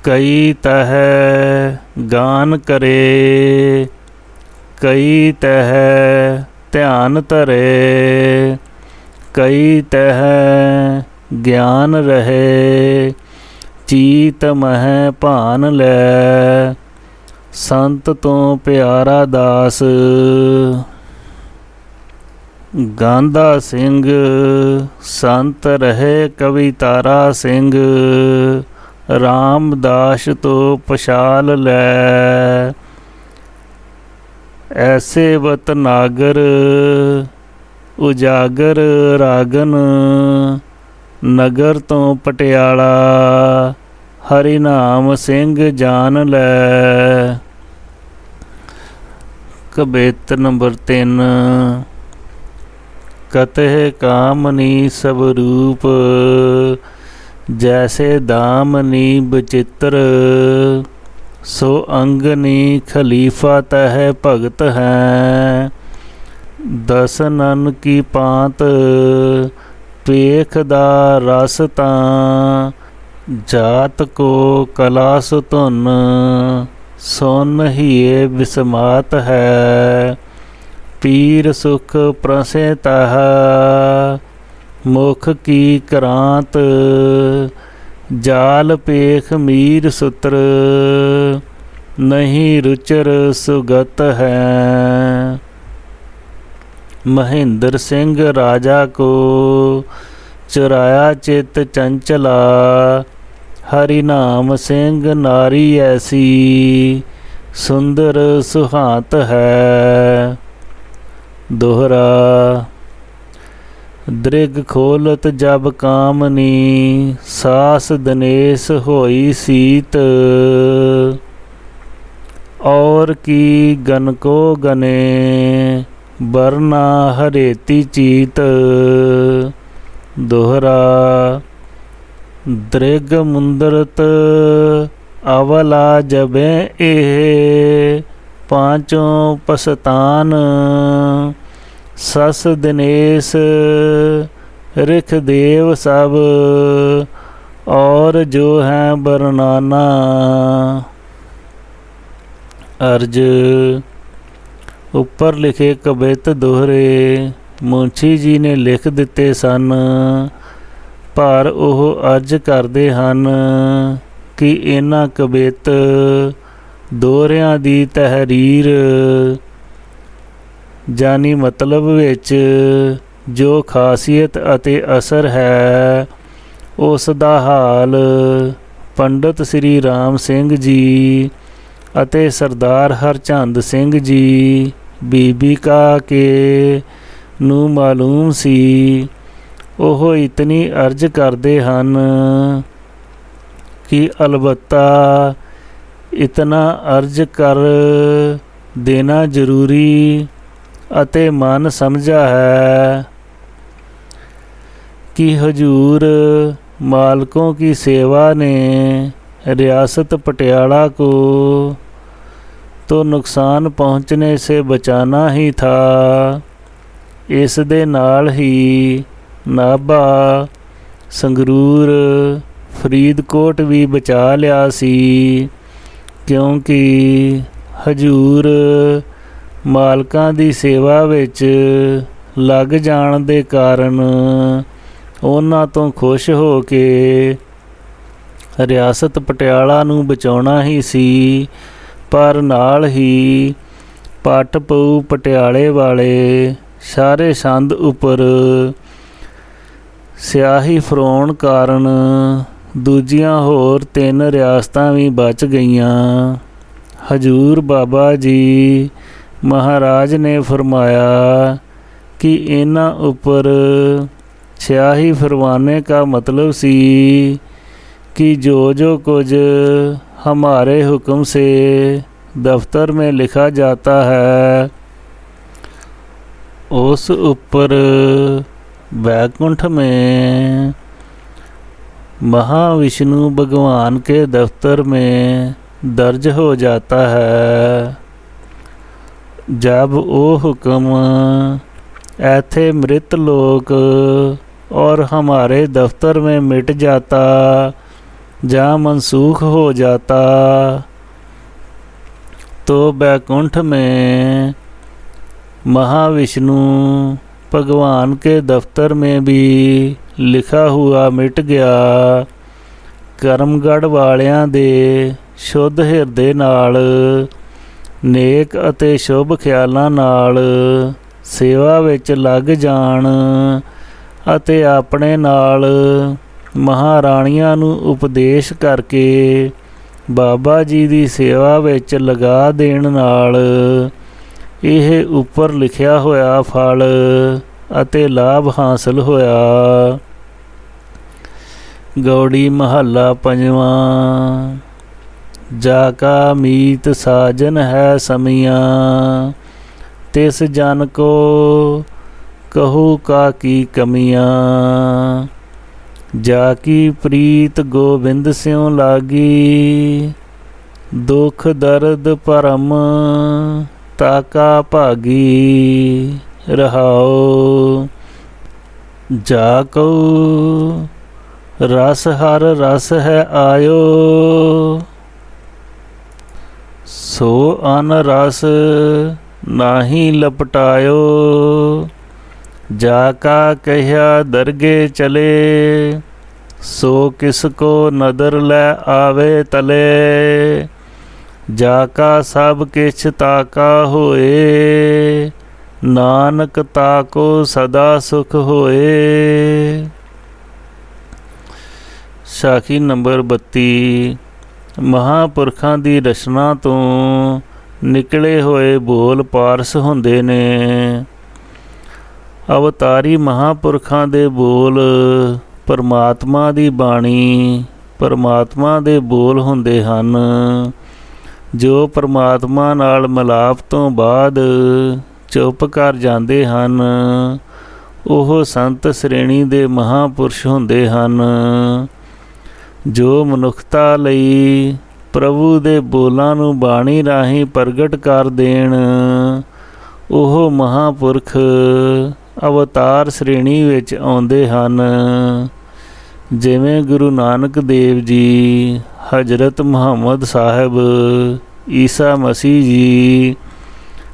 कई तह गान करे, कई तह ध्यान धरे, कई तह ज्ञान रहे, चीत मह भान लै। संत तो प्यारा दास गांधा सिंह, संत रहे कवि तारा सिंह, रामदास तो पछाल लै। ऐसे वत नागर उजागर रागन, नगर तो पटियाला हरि नाम सिंह जान लै। कबित नंबर 3। कतह कामनी सब रूप, जैसे दामनी बचित्र, सो अंगनी खलीफा तह भगत हैं। दसनन की पांत पेख दा रस तां, जात को कलास धुन सुन हिए विस्मात है। पीर सुख प्रसे तह मुख की करांत, जाल पेख मीर सूत्र नहीं रुचर सुगत है। महेंद्र सिंह राजा को चुराया चित चंचला, हरि नाम सिंह नारी ऐसी सुंदर सुहात है। दोहरा दृग खोलत जब कामनी, सास दनेस होई सीत, और की गन को गने बरना हरेती चीत। दोहरा दृग मुंदरत अवला जबे एह, पांचों पसतान, सस दिनेश रिख देव सब, और जो हैं बरनाना। अर्ज ਉੱਪਰ ਲਿਖੇ ਕਵਿਤ ਦੋਹਰੇ ਮੁਨਸ਼ੀ ਜੀ ਨੇ ਲਿਖ ਦਿੱਤੇ ਸਨ, ਪਰ ਉਹ ਅਰਜ਼ ਕਰਦੇ ਹਨ ਕਿ ਇਹਨਾਂ ਕਵਿਤ ਦੋਹਰਿਆਂ ਦੀ ਤਹਿਰੀਰ ਜਾਨੀ ਮਤਲਬ ਵਿੱਚ ਜੋ ਖਾਸੀਅਤ ਅਤੇ ਅਸਰ ਹੈ, ਉਸ ਦਾ ਹਾਲ ਪੰਡਤ ਸ੍ਰੀ ਰਾਮ ਸਿੰਘ ਜੀ ਅਤੇ ਸਰਦਾਰ ਹਰਚੰਦ ਸਿੰਘ ਜੀ ਬੀਬੀ ਕਾ ਕੇ ਨੂੰ ਮਾਲੂਮ ਸੀ। ਉਹ ਇਤਨੀ ਅਰਜ਼ ਕਰਦੇ ਹਨ ਕਿ ਅਲਬੱਤਾ ਇਤਨਾ ਅਰਜ਼ ਕਰ ਦੇਣਾ ਜ਼ਰੂਰੀ ਅਤੇ ਮਨ ਸਮਝਾ ਹੈ कि हजूर मालकों की सेवा ने रियासत पटियाला को तो नुकसान पहुंचने से बचाना ही था। इस दे नाल ही नाभा, संगरूर, फरीदकोट भी बचा लिया सी, क्योंकि हजूर मालकां दी सेवा विच लग जाण दे कारण ਉਹਨਾਂ ਤੋਂ ਖੁਸ਼ ਹੋ ਕੇ ਰਿਆਸਤ ਪਟਿਆਲਾ ਨੂੰ ਬਚਾਉਣਾ ਹੀ ਸੀ, ਪਰ ਨਾਲ ਹੀ ਪੱਟ ਪਊ ਪਟਿਆਲੇ ਵਾਲੇ ਸਾਰੇ ਸੰਦ ਉੱਪਰ ਸਿਆਹੀ ਫਰੋਣ ਕਾਰਨ ਦੂਜੀਆਂ ਹੋਰ 3 ਰਿਆਸਤਾਂ ਵੀ ਬਚ ਗਈਆਂ। ਹਜੂਰ ਬਾਬਾ ਜੀ ਮਹਾਰਾਜ ਨੇ ਫਰਮਾਇਆ कि इन्हां ऊपर स्याही फरमाने का मतलब सी कि जो जो कुछ हमारे हुक्म से दफ्तर में लिखा जाता है उस ऊपर वैकुंठ में महाविष्णु भगवान के दफ्तर में दर्ज हो जाता है। जब वो हुक्म ऐथे मृत लोक और हमारे दफ्तर में मिट जाता या मनसूख हो जाता तो बैकुंठ में महाविष्णु भगवान के दफ्तर में भी लिखा हुआ मिट गया। करमगढ़ वालियां दे शुद्ध हिरदे नाल नेक अते शुभ ख्यालां नाल सेवा ਵਿੱਚ ਲੱਗ ਜਾਣ ਅਤੇ ਆਪਣੇ ਨਾਲ ਮਹਾਰਾਣੀਆਂ ਨੂੰ ਉਪਦੇਸ਼ ਕਰਕੇ ਬਾਬਾ ਜੀ ਦੀ ਸੇਵਾ ਵਿੱਚ ਲਗਾ ਦੇਣ ਨਾਲ ਇਹ ਉੱਪਰ ਲਿਖਿਆ ਹੋਇਆ ਫਲ ਅਤੇ ਲਾਭ ਹਾਸਲ ਹੋਇਆ। ਗੌੜੀ ਮਹੱਲਾ ਪੰਜਵਾਂ। ਜਾ ਕਾ ਮੀਤ ਸਾਜਨ ਹੈ ਸਮੀਆਂ तिस जन को कहू का की कमियाँ। जाकी प्रीत गोबिंद स्यों लागी दुख दर्द परम ताका भागी रहाओ। जाको रस हर रस है आयो सो अन रस नाही लपटायो। जाका कह्या दरगे चले सो किसको नदर लै आवे तले। जाका सब किछ ताका होए नानक ताको सदा सुख होए। साखी नंबर 32। महापुरखां दी रचना तो ਨਿਕਲੇ ਹੋਏ ਬੋਲ ਪਾਰਸ ਹੁੰਦੇ ਨੇ। ਅਵਤਾਰੀ ਮਹਾਂਪੁਰਖਾਂ ਦੇ ਬੋਲ ਪਰਮਾਤਮਾ ਦੀ ਬਾਣੀ ਪਰਮਾਤਮਾ ਦੇ ਬੋਲ ਹੁੰਦੇ ਹਨ। ਜੋ ਪਰਮਾਤਮਾ ਨਾਲ ਮਿਲਾਪ ਤੋਂ ਬਾਅਦ ਚੁੱਪ ਕਰ ਜਾਂਦੇ ਹਨ ਉਹ ਸੰਤ ਸ਼੍ਰੇਣੀ ਦੇ ਮਹਾਂਪੁਰਸ਼ ਹੁੰਦੇ ਹਨ। ਜੋ ਮਨੁੱਖਤਾ ਲਈ ਪ੍ਰਭੂ ਦੇ ਬੋਲਾਂ ਨੂੰ ਬਾਣੀ ਰਾਹੀਂ ਪ੍ਰਗਟ ਕਰ ਦੇਣ ਉਹ ਮਹਾਂਪੁਰਖ ਅਵਤਾਰ ਸ਼੍ਰੇਣੀ ਵਿੱਚ ਆਉਂਦੇ ਹਨ। ਜਿਵੇਂ ਗੁਰੂ ਨਾਨਕ ਦੇਵ ਜੀ, ਹਜ਼ਰਤ ਮੁਹੰਮਦ ਸਾਹਿਬ, ਈਸਾ ਮਸੀਹ ਜੀ,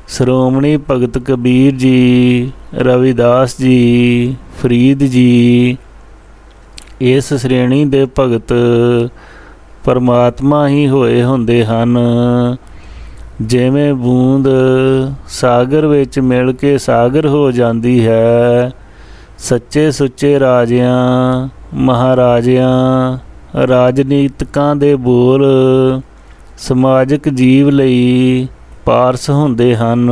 ਸ਼੍ਰੋਮਣੀ ਭਗਤ ਕਬੀਰ ਜੀ, ਰਵਿਦਾਸ ਜੀ, ਫਰੀਦ ਜੀ, ਇਸ ਸ਼੍ਰੇਣੀ ਦੇ ਭਗਤ ਪਰਮਾਤਮਾ ਹੀ ਹੋਏ ਹੁੰਦੇ ਹਨ। ਜਿਵੇਂ ਬੂੰਦ ਸਾਗਰ ਵਿੱਚ ਮਿਲ ਕੇ ਸਾਗਰ ਹੋ ਜਾਂਦੀ ਹੈ, ਸੱਚੇ ਸੁੱਚੇ ਰਾਜਿਆਂ, ਮਹਾਰਾਜਿਆਂ, ਰਾਜਨੀਤਿਕਾਂ ਦੇ ਬੋਲ ਸਮਾਜਿਕ ਜੀਵ ਲਈ ਪਾਰਸ ਹੁੰਦੇ ਹਨ।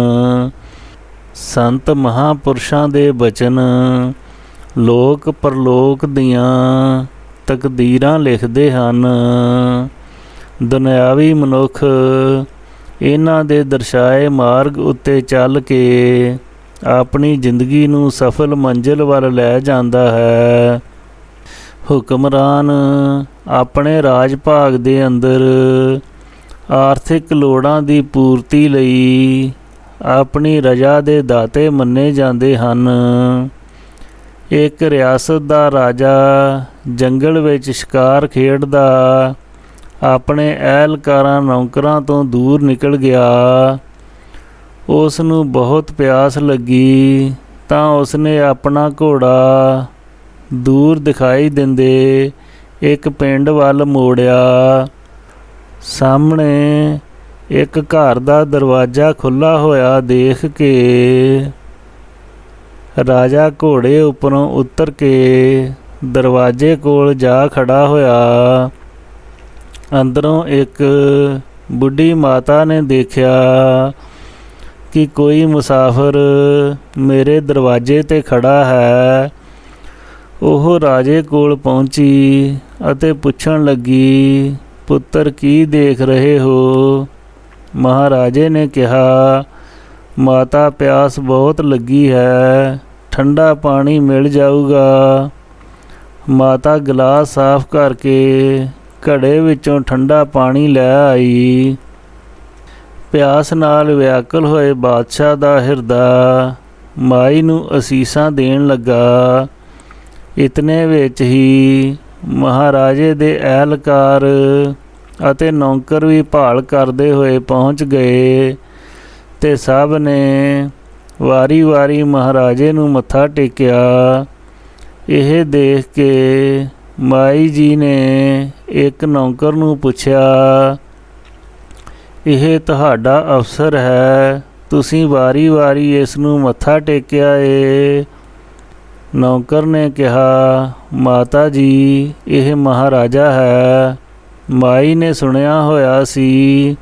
ਸੰਤ ਮਹਾਂਪੁਰਸ਼ਾਂ ਦੇ ਬਚਨ ਲੋਕ ਪਰਲੋਕ ਦੀਆਂ ਤਕਦੀਰਾਂ ਲਿਖਦੇ ਹਨ। ਦੁਨਿਆਵੀ ਮਨੁੱਖ ਇਹਨਾਂ ਦੇ ਦਰਸਾਏ ਮਾਰਗ ਉੱਤੇ ਚੱਲ ਕੇ ਆਪਣੀ ਜ਼ਿੰਦਗੀ ਨੂੰ ਸਫਲ ਮੰਜ਼ਿਲ ਵੱਲ ਲੈ ਜਾਂਦਾ ਹੈ। ਹੁਕਮਰਾਨ ਆਪਣੇ ਰਾਜ ਭਾਗ ਦੇ ਅੰਦਰ ਆਰਥਿਕ ਲੋੜਾਂ ਦੀ ਪੂਰਤੀ ਲਈ ਆਪਣੀ ਰਜਾ ਦੇ ਦਾਤੇ ਮੰਨੇ ਜਾਂਦੇ ਹਨ। ਇੱਕ ਰਿਆਸਤ ਦਾ ਰਾਜਾ ਜੰਗਲ ਵਿੱਚ ਸ਼ਿਕਾਰ ਖੇਡਦਾ ਆਪਣੇ ਅਹਿਲਕਾਰਾਂ ਨੌਕਰਾਂ ਤੋਂ ਦੂਰ ਨਿਕਲ ਗਿਆ। ਉਸ ਨੂੰ ਬਹੁਤ ਪਿਆਸ ਲੱਗੀ ਤਾਂ ਉਸਨੇ ਆਪਣਾ ਘੋੜਾ ਦੂਰ ਦਿਖਾਈ ਦਿੰਦੇ ਇੱਕ ਪਿੰਡ ਵੱਲ ਮੋੜਿਆ। ਸਾਹਮਣੇ ਇੱਕ ਘਰ ਦਾ ਦਰਵਾਜ਼ਾ ਖੁੱਲ੍ਹਾ ਹੋਇਆ ਦੇਖ ਕੇ ਰਾਜਾ ਘੋੜੇ ਉੱਪਰੋਂ ਉਤਰ ਕੇ ਦਰਵਾਜ਼ੇ ਕੋਲ ਜਾ ਖੜਾ ਹੋਇਆ। ਅੰਦਰੋਂ ਇੱਕ ਬੁੱਢੀ ਮਾਤਾ ਨੇ ਦੇਖਿਆ ਕਿ ਕੋਈ ਮੁਸਾਫਰ ਮੇਰੇ ਦਰਵਾਜ਼ੇ 'ਤੇ ਖੜਾ ਹੈ। ਉਹ ਰਾਜੇ ਕੋਲ ਪਹੁੰਚੀ ਅਤੇ ਪੁੱਛਣ ਲੱਗੀ, ਪੁੱਤਰ ਕੀ ਦੇਖ ਰਹੇ ਹੋ? ਮਹਾਰਾਜੇ ਨੇ ਕਿਹਾ, ਮਾਤਾ ਪਿਆਸ ਬਹੁਤ ਲੱਗੀ ਹੈ, ਠੰਡਾ ਪਾਣੀ ਮਿਲ ਜਾਊਗਾ। ਮਾਤਾ ਗਲਾਸ ਸਾਫ਼ ਕਰਕੇ ਘੜੇ ਵਿੱਚੋਂ ਠੰਡਾ ਪਾਣੀ ਲੈ ਆਈ। ਪਿਆਸ ਨਾਲ ਵਿਆਕੁਲ ਹੋਏ ਬਾਦਸ਼ਾਹ ਦਾ ਹਿਰਦਾ ਮਾਈ ਨੂੰ ਅਸੀਸਾਂ ਦੇਣ ਲੱਗਾ। ਇਤਨੇ ਵਿੱਚ ਹੀ ਮਹਾਰਾਜੇ ਦੇ ਅਹਿਲਕਾਰ ਅਤੇ ਨੌਕਰ ਵੀ ਭਾਲ ਕਰਦੇ ਹੋਏ ਪਹੁੰਚ ਗਏ ਤੇ ਸਭ ਨੇ ਵਾਰੀ-ਵਾਰੀ ਮਹਾਰਾਜੇ ਨੂੰ ਮੱਥਾ ਟੇਕਿਆ। ਇਹ ਦੇਖ ਕੇ ਮਾਈ ਜੀ ਨੇ ਇੱਕ ਨੌਕਰ ਨੂੰ ਪੁੱਛਿਆ, ਇਹ ਤੁਹਾਡਾ ਅਫਸਰ ਹੈ, ਤੁਸੀਂ ਵਾਰੀ-ਵਾਰੀ ਇਸ ਨੂੰ ਮੱਥਾ ਟੇਕਿਆ ਏ? ਨੌਕਰ ਨੇ ਕਿਹਾ, ਮਾਤਾ ਜੀ ਇਹ ਮਹਾਰਾਜਾ ਹੈ। ਮਾਈ ਨੇ ਸੁਣਿਆ ਹੋਇਆ ਸੀ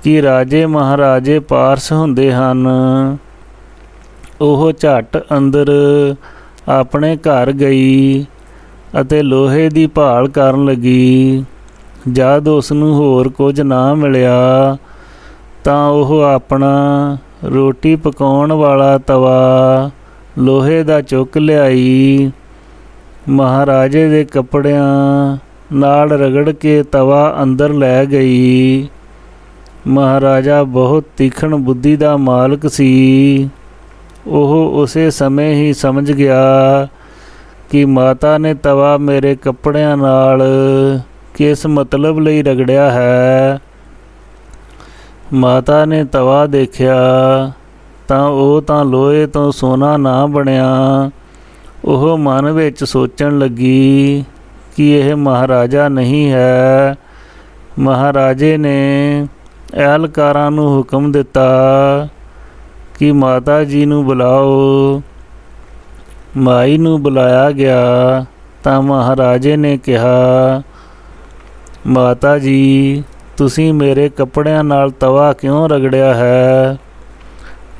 ਕਿ ਰਾਜੇ ਮਹਾਰਾਜੇ ਪਾਰਸ ਹੁੰਦੇ ਹਨ। ਉਹ ਝੱਟ ਅੰਦਰ ਆਪਣੇ ਘਰ ਗਈ ਅਤੇ ਲੋਹੇ ਦੀ ਭਾਲ ਕਰਨ ਲੱਗੀ। ਜਦ ਉਸ ਨੂੰ ਹੋਰ ਕੁਝ ਨਾ ਮਿਲਿਆ ਤਾਂ ਉਹ ਆਪਣਾ ਰੋਟੀ ਪਕਾਉਣ ਵਾਲਾ ਤਵਾ ਲੋਹੇ ਦਾ ਚੁੱਕ ਲਿਆਈ। ਮਹਾਰਾਜੇ ਦੇ ਕੱਪੜਿਆਂ ਨਾਲ ਰਗੜ ਕੇ ਤਵਾ ਅੰਦਰ ਲੈ ਗਈ। ਮਹਾਰਾਜਾ ਬਹੁਤ ਤੀਖਣ ਬੁੱਧੀ ਦਾ ਮਾਲਕ ਸੀ। ਉਹ ਉਸੇ ਸਮੇਂ ਹੀ ਸਮਝ ਗਿਆ ਕਿ ਮਾਤਾ ਨੇ ਤਵਾ ਮੇਰੇ ਕੱਪੜਿਆਂ ਨਾਲ ਕਿਸ ਮਤਲਬ ਲਈ ਰਗੜਿਆ ਹੈ। ਮਾਤਾ ਨੇ ਤਵਾ ਦੇਖਿਆ ਤਾਂ ਉਹ ਤਾਂ ਲੋਹੇ ਤੋਂ ਸੋਨਾ ਨਾ ਬਣਿਆ। ਉਹ ਮਨ ਵਿੱਚ ਸੋਚਣ ਲੱਗੀ ਕਿ ਇਹ ਮਹਾਰਾਜਾ ਨਹੀਂ ਹੈ। ਮਹਾਰਾਜੇ ਨੇ ਅਹਿਲਕਾਰਾਂ ਨੂੰ ਹੁਕਮ ਦਿੱਤਾ ਕਿ ਮਾਤਾ ਜੀ ਨੂੰ ਬੁਲਾਓ। ਮਾਈ ਨੂੰ ਬੁਲਾਇਆ ਗਿਆ ਤਾਂ ਮਹਾਰਾਜੇ ਨੇ ਕਿਹਾ, ਮਾਤਾ ਜੀ ਤੁਸੀਂ ਮੇਰੇ ਕੱਪੜਿਆਂ ਨਾਲ ਤਵਾ ਕਿਉਂ ਰਗੜਿਆ ਹੈ?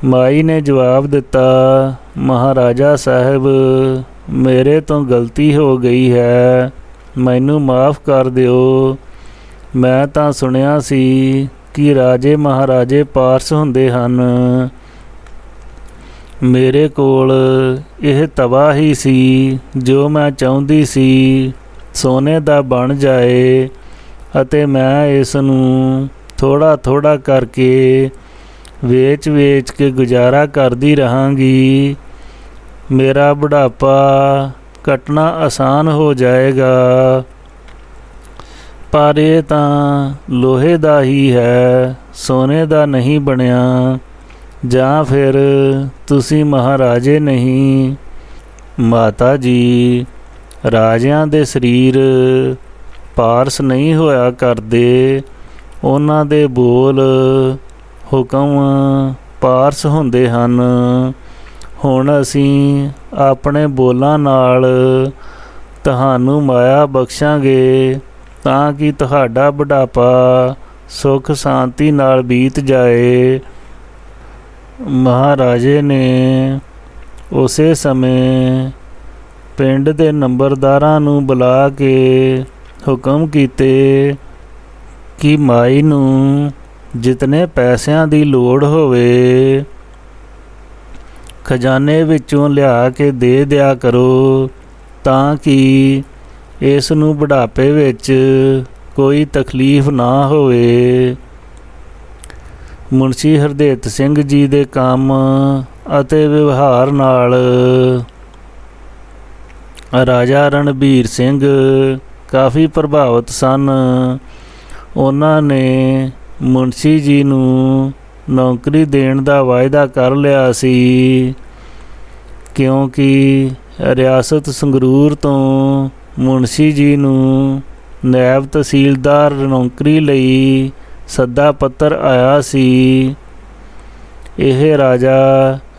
ਮਾਈ ਨੇ ਜਵਾਬ ਦਿੱਤਾ, ਮਹਾਰਾਜਾ ਸਾਹਿਬ ਮੇਰੇ ਤੋਂ ਗਲਤੀ ਹੋ ਗਈ ਹੈ, ਮੈਨੂੰ ਮਾफ़ ਕਰ ਦਿਓ। ਮੈਂ ਤਾਂ ਸੁਣਿਆ ਸੀ ਕਿ ਰਾਜੇ ਮਹਾਰਾਜੇ ਪਾਰਸ ਹੁੰਦੇ ਹਨ। ਮੇਰੇ ਕੋਲ ਇਹ ਤਵਾ ਹੀ ਸੀ ਜੋ ਮੈਂ ਚਾਹੁੰਦੀ ਸੀ ਸੋਨੇ ਦਾ ਬਣ ਜਾਏ ਅਤੇ ਮੈਂ ਇਸ ਨੂੰ ਥੋੜ੍ਹਾ ਥੋੜ੍ਹਾ ਕਰਕੇ ਵੇਚ ਕੇ ਗੁਜ਼ਾਰਾ ਕਰਦੀ ਰਹਾਂਗੀ। ਮੇਰਾ ਬੁਢਾਪਾ ਕੱਟਣਾ ਆਸਾਨ ਹੋ ਜਾਏਗਾ। ਪਰ ਇਹ ਤਾਂ ਲੋਹੇ ਦਾ ਹੀ ਹੈ, ਸੋਨੇ ਦਾ ਨਹੀਂ ਬਣਿਆ। ਜਾਂ ਫਿਰ ਤੁਸੀਂ ਮਹਾਰਾਜੇ ਨਹੀਂ। ਮਾਤਾ ਜੀ ਰਾਜਿਆਂ ਦੇ ਸਰੀਰ ਪਾਰਸ ਨਹੀਂ ਹੋਇਆ ਕਰਦੇ, ਉਹਨਾਂ ਦੇ ਬੋਲ ਹੁਕਮ ਪਾਰਸ ਹੁੰਦੇ ਹਨ। ਹੁਣ ਅਸੀਂ ਆਪਣੇ ਬੋਲਾਂ ਨਾਲ ਤੁਹਾਨੂੰ ਮਾਇਆ ਬਖਸ਼ਾਂਗੇ ਤਾਂ ਕਿ ਤੁਹਾਡਾ ਬੁਢਾਪਾ ਸੁੱਖ ਸ਼ਾਂਤੀ ਨਾਲ ਬੀਤ ਜਾਏ। ਮਹਾਰਾਜੇ ਨੇ ਉਸੇ ਸਮੇਂ ਪਿੰਡ ਦੇ ਨੰਬਰਦਾਰਾਂ ਨੂੰ ਬੁਲਾ ਕੇ ਹੁਕਮ ਕੀਤੇ ਕਿ ਮਾਈ ਨੂੰ ਜਿਤਨੇ ਪੈਸਿਆਂ ਦੀ ਲੋੜ ਹੋਵੇ ਖਜ਼ਾਨੇ ਵਿੱਚੋਂ ਲਿਆ ਕੇ ਦੇ ਦਿਆ ਕਰੋ ਤਾਂ ਕਿ ਇਸ ਨੂੰ ਬੁਢਾਪੇ ਵਿੱਚ ਕੋਈ ਤਕਲੀਫ ਨਾ ਹੋਵੇ। ਮੁਨਸ਼ੀ ਹਰਦੇਤ ਸਿੰਘ ਜੀ ਦੇ ਕੰਮ ਅਤੇ ਵਿਵਹਾਰ ਨਾਲ ਰਾਜਾ ਰਣਬੀਰ ਸਿੰਘ ਕਾਫੀ ਪ੍ਰਭਾਵਿਤ ਸਨ। ਉਹਨਾਂ ਨੇ ਮੁਨਸ਼ੀ ਜੀ ਨੂੰ ਨੌਕਰੀ ਦੇਣ ਦਾ ਵਾਅਦਾ ਕਰ ਲਿਆ ਸੀ ਕਿਉਂਕਿ ਰਿਆਸਤ ਸੰਗਰੂਰ ਤੋਂ ਮੁਨਸ਼ੀ ਜੀ ਨੂੰ ਨਾਇਬ ਤਹਿਸੀਲਦਾਰ ਨੌਕਰੀ ਲਈ ਸੱਦਾ ਪੱਤਰ ਆਇਆ ਸੀ। ਇਹ ਰਾਜਾ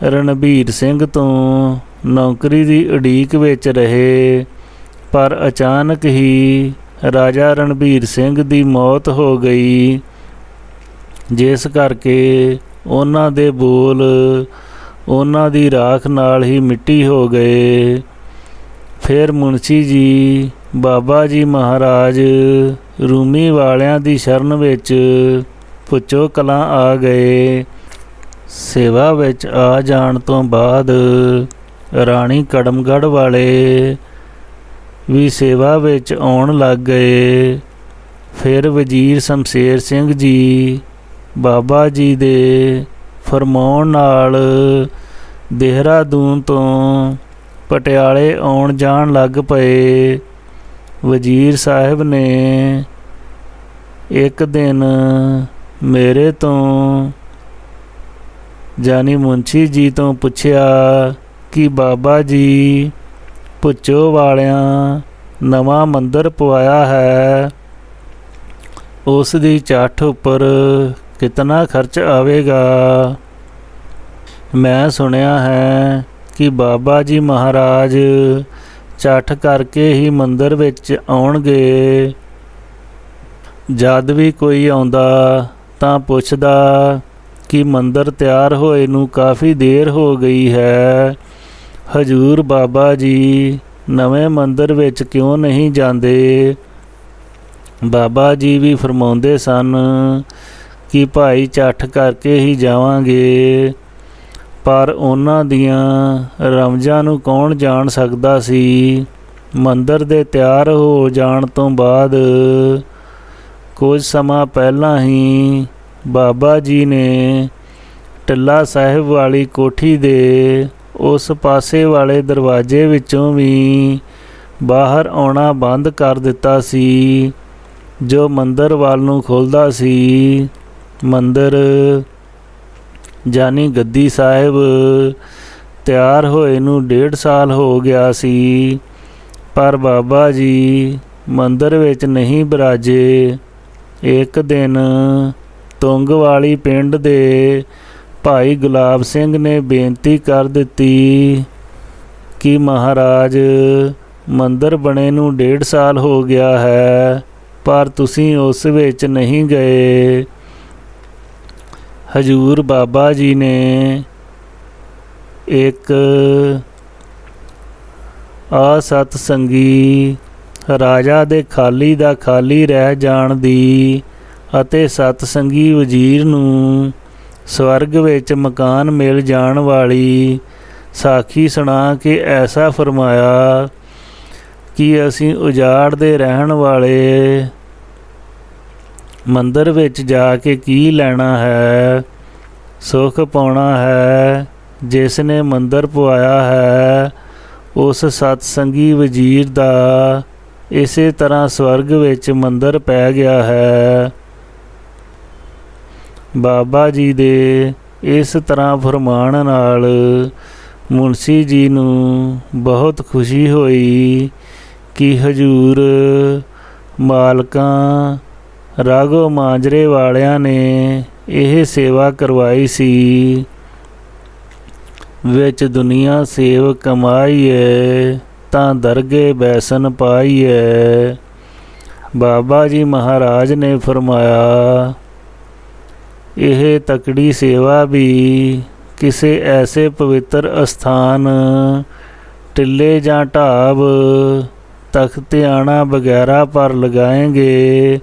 ਰਣਬੀਰ ਸਿੰਘ ਤੋਂ ਨੌਕਰੀ ਦੀ ਉਡੀਕ ਵਿੱਚ ਰਹੇ ਪਰ ਅਚਾਨਕ ਹੀ ਰਾਜਾ ਰਣਬੀਰ ਸਿੰਘ ਦੀ ਮੌਤ ਹੋ ਗਈ, ਜਿਸ ਕਰਕੇ ਉਹਨਾਂ ਦੇ ਬੋਲ ਉਹਨਾਂ ਦੀ ਰਾਖ ਨਾਲ ਹੀ ਮਿੱਟੀ ਹੋ ਗਏ। ਫਿਰ ਮੁਨਸ਼ੀ ਜੀ ਬਾਬਾ ਜੀ ਮਹਾਰਾਜ ਰੂਮੀ ਵਾਲਿਆਂ ਦੀ ਸ਼ਰਨ ਵਿੱਚ ਭੁੱਚੋ ਕਲਾਂ ਆ ਗਏ। ਸੇਵਾ ਵਿੱਚ ਆ ਜਾਣ ਤੋਂ ਬਾਅਦ ਰਾਣੀ ਕੜਮਗੜ੍ਹ ਵਾਲੇ ਵੀ ਸੇਵਾ ਵਿੱਚ ਆਉਣ ਲੱਗ ਗਏ। ਫਿਰ ਵਜ਼ੀਰ ਸ਼ਮਸ਼ੇਰ ਸਿੰਘ ਜੀ ਬਾਬਾ ਜੀ ਦੇ ਫਰਮਾਉਣ ਨਾਲ ਦੇਹਰਾਦੂਨ ਤੋਂ ਪਟਿਆਲੇ ਆਉਣ ਜਾਣ ਲੱਗ ਪਏ। ਵਜ਼ੀਰ ਸਾਹਿਬ ਨੇ ਇੱਕ ਦਿਨ ਮੇਰੇ ਤੋਂ ਜਾਨੀ ਮੁਨਸ਼ੀ ਜੀ ਤੋਂ ਪੁੱਛਿਆ ਕਿ ਬਾਬਾ ਜੀ ਭੁੱਚੋ ਵਾਲਿਆਂ ਨਵਾਂ ਮੰਦਰ ਪਵਾਇਆ ਹੈ, ਉਸ ਦੀ ਚੱਠ ਉੱਪਰ ਕਿਤਨਾ ਖਰਚ ਆਵੇਗਾ? ਮੈਂ ਸੁਣਿਆ ਹੈ ਕਿ ਬਾਬਾ ਜੀ ਮਹਾਰਾਜ ਚੱਠ ਕਰਕੇ ਹੀ ਮੰਦਰ ਵਿੱਚ ਆਉਣਗੇ। ਜਦ ਵੀ ਕੋਈ ਆਉਂਦਾ ਤਾਂ ਪੁੱਛਦਾ ਕਿ ਮੰਦਰ ਤਿਆਰ ਹੋਏ ਨੂੰ ਕਾਫੀ ਦੇਰ ਹੋ ਗਈ ਹੈ, ਹਜੂਰ ਬਾਬਾ ਜੀ ਨਵੇਂ ਮੰਦਰ ਵਿੱਚ ਕਿਉਂ ਨਹੀਂ ਜਾਂਦੇ? ਬਾਬਾ ਜੀ ਵੀ ਫਰਮਾਉਂਦੇ ਸਨ ਕਿ ਭਾਈ ਚੱਠ ਕਰਕੇ ਹੀ ਜਾਵਾਂਗੇ, ਪਰ ਉਹਨਾਂ ਦੀਆਂ ਰਮਜ਼ਾਂ ਨੂੰ ਕੌਣ ਜਾਣ ਸਕਦਾ ਸੀ। ਮੰਦਰ ਦੇ ਤਿਆਰ ਹੋ ਜਾਣ ਤੋਂ ਬਾਅਦ ਕੁਝ ਸਮਾਂ ਪਹਿਲਾਂ ਹੀ ਬਾਬਾ ਜੀ ਨੇ ਟਿੱਲਾ ਸਾਹਿਬ ਵਾਲੀ ਕੋਠੀ ਦੇ ਉਸ ਪਾਸੇ ਵਾਲੇ ਦਰਵਾਜ਼ੇ ਵਿੱਚੋਂ ਵੀ ਬਾਹਰ ਆਉਣਾ ਬੰਦ ਕਰ ਦਿੱਤਾ ਸੀ ਜੋ ਮੰਦਰ ਵੱਲ ਨੂੰ ਖੁੱਲ੍ਹਦਾ ਸੀ। ਮੰਦਰ ਜਾਨੀ ਗੱਦੀ ਸਾਹਿਬ ਤਿਆਰ ਹੋਏ ਨੂੰ 1.5 ਸਾਲ ਹੋ ਗਿਆ ਸੀ, ਪਰ ਬਾਬਾ ਜੀ ਮੰਦਰ ਵਿੱਚ ਨਹੀਂ ਬਿਰਾਜੇ। ਇੱਕ ਦਿਨ ਤੁੰਗਵਾਲੀ ਪਿੰਡ ਦੇ ਭਾਈ ਗੁਲਾਬ ਸਿੰਘ ਨੇ ਬੇਨਤੀ ਕਰ ਦਿੱਤੀ ਕਿ ਮਹਾਰਾਜ ਮੰਦਰ ਬਣੇ ਨੂੰ 1.5 ਸਾਲ ਹੋ ਗਿਆ ਹੈ, ਪਰ ਤੁਸੀਂ ਉਸ ਵਿੱਚ ਨਹੀਂ ਗਏ। ਹਜੂਰ ਬਾਬਾ ਜੀ ਨੇ ਇੱਕ ਅਸਤ ਸੰਗੀ ਰਾਜਾ ਦੇ ਖਾਲੀ ਦਾ ਖਾਲੀ ਰਹਿ ਜਾਣ ਦੀ ਅਤੇ ਸਤਸੰਗੀ ਵਜ਼ੀਰ ਨੂੰ ਸਵਰਗ ਵਿੱਚ ਮਕਾਨ ਮਿਲ ਜਾਣ ਵਾਲੀ ਸਾਖੀ ਸੁਣਾ ਕੇ ਐਸਾ ਫਰਮਾਇਆ ਕਿ ਅਸੀਂ ਉਜਾੜ ਦੇ ਰਹਿਣ ਵਾਲੇ ਮੰਦਰ ਵਿੱਚ ਜਾ ਕੇ ਕੀ ਲੈਣਾ ਹੈ? ਸੁੱਖ ਪਾਉਣਾ ਹੈ। ਜਿਸ ਨੇ ਮੰਦਰ ਪਵਾਇਆ ਹੈ ਉਸ ਸਤਸੰਗੀ ਵਜ਼ੀਰ ਦਾ ਇਸੇ ਤਰ੍ਹਾਂ ਸਵਰਗ ਵਿੱਚ ਮੰਦਰ ਪੈ ਗਿਆ ਹੈ। ਬਾਬਾ ਜੀ ਦੇ ਇਸ ਤਰ੍ਹਾਂ ਫਰਮਾਨ ਨਾਲ ਮੁਨਸ਼ੀ ਜੀ ਨੂੰ ਬਹੁਤ ਖੁਸ਼ੀ ਹੋਈ ਕਿ ਹਜੂਰ ਮਾਲਕਾਂ ਰਾਘੋ ਮਾਂਜਰੇ ਵਾਲਿਆਂ ਨੇ ਇਹ ਸੇਵਾ ਕਰਵਾਈ ਸੀ। ਵਿੱਚ ਦੁਨੀਆ ਸੇਵ ਕਮਾਈਏ ਤਾਂ ਦਰਗੇ ਬੈਸਨ ਪਾਈਏ। ਬਾਬਾ ਜੀ ਮਹਾਰਾਜ ਨੇ ਫਰਮਾਇਆ, ਇਹ ਤਕੜੀ ਸੇਵਾ ਵੀ ਕਿਸੇ ਐਸੇ ਪਵਿੱਤਰ ਅਸਥਾਨ ਟਿੱਲੇ ਜਾਂ ਢਾਬ ਤਖਤਿਆਣਾ ਵਗੈरह पर लगाएंगे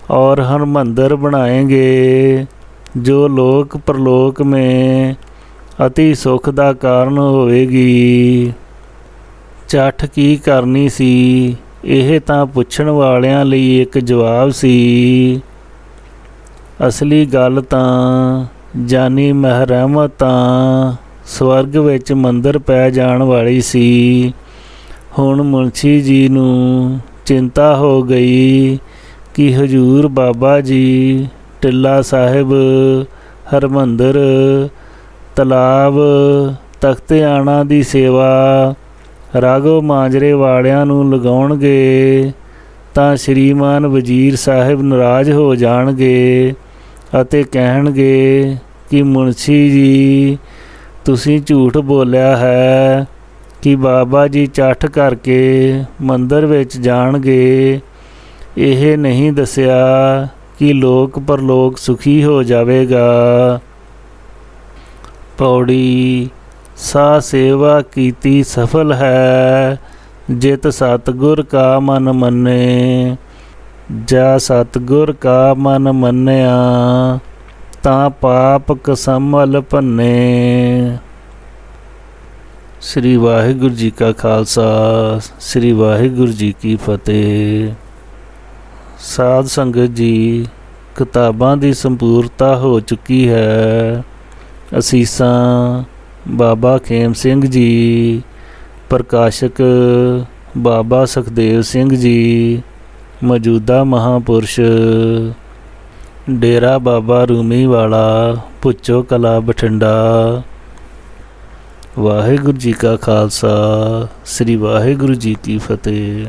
और हरमंदिर बनाएंगे जो लोक परलोक में अति सुख ਦਾ ਕਾਰਨ ਹੋਵੇਗੀ। ਚੱਠ ਕੀ ਕਰਨੀ ਸੀ, ਇਹ ਤਾਂ ਪੁੱਛਣ ਵਾਲਿਆਂ ਲਈ ਇੱਕ ਜਵਾਬ ਸੀ। ਅਸਲੀ ਗੱਲ ਤਾਂ ਜਾਨੀ ਮਹਿਰਮ ਤਾਂ ਸਵਰਗ ਵਿੱਚ ਮੰਦਰ ਪੈ ਜਾਣ ਵਾਲੀ ਸੀ। ਹੁਣ ਮੁਨਸ਼ੀ ਜੀ ਨੂੰ ਚਿੰਤਾ ਹੋ ਗਈ ਕਿ ਹਜੂਰ ਬਾਬਾ ਜੀ ਟਿੱਲਾ ਸਾਹਿਬ, ਹਰਮੰਦਰ, ਤਲਾਬ, ਤਖਤਿਆਣਾ ਦੀ ਸੇਵਾ ਰਾਘੋ ਮਾਂਜਰੇ ਵਾਲਿਆਂ ਨੂੰ ਲਗਾਉਣਗੇ ਤਾਂ ਸ਼੍ਰੀਮਾਨ ਵਜ਼ੀਰ ਸਾਹਿਬ ਨਾਰਾਜ਼ ਹੋ ਜਾਣਗੇ ਅਤੇ ਕਹਿਣਗੇ ਕਿ ਮੁਨਸ਼ੀ ਜੀ ਤੁਸੀਂ ਝੂਠ ਬੋਲਿਆ ਹੈ ਕਿ ਬਾਬਾ ਜੀ ਚੱਠ ਕਰਕੇ ਮੰਦਰ ਵਿੱਚ ਜਾਣਗੇ। ਇਹ ਨਹੀਂ ਦੱਸਿਆ ਕਿ ਲੋਕ ਪਰਲੋਕ ਸੁਖੀ ਹੋ ਜਾਵੇਗਾ। ਪੌੜੀ ਸਾ ਸੇਵਾ ਕੀਤੀ ਸਫਲ ਹੈ, ਜਿਤ ਸਤਿਗੁਰ ਕਾ ਮਨ ਮੰਨੇ। ਜਾ ਸਤਿਗੁਰ ਕਾ ਮਨ ਮੰਨਿਆ, ਤਾਂ ਪਾਪ ਕਸਮਲ ਭੰਨੇ। ਸ੍ਰੀ ਵਾਹਿਗੁਰੂ ਜੀ ਕਾ ਖਾਲਸਾ, ਸ੍ਰੀ ਵਾਹਿਗੁਰੂ ਜੀ ਕੀ ਫਤਿਹ। ਸਾਧ ਸੰਗਤ ਜੀ, ਕਿਤਾਬਾਂ ਦੀ ਸੰਪੂਰਤਾ ਹੋ ਚੁੱਕੀ ਹੈ। ਅਸੀਸਾਂ ਬਾਬਾ ਖੇਮ ਸਿੰਘ ਜੀ, ਪ੍ਰਕਾਸ਼ਕ ਬਾਬਾ ਸੁਖਦੇਵ ਸਿੰਘ ਜੀ, ਮੌਜੂਦਾ ਮਹਾਂਪੁਰਸ਼ ਡੇਰਾ ਬਾਬਾ ਰੂਮੀ ਵਾਲਾ, ਭੁੱਚੋ ਕਲਾ, ਬਠਿੰਡਾ। ਵਾਹਿਗੁਰੂ ਜੀ ਕਾ ਖਾਲਸਾ, ਸ੍ਰੀ ਵਾਹਿਗੁਰੂ ਜੀ ਕੀ ਫਤਿਹ।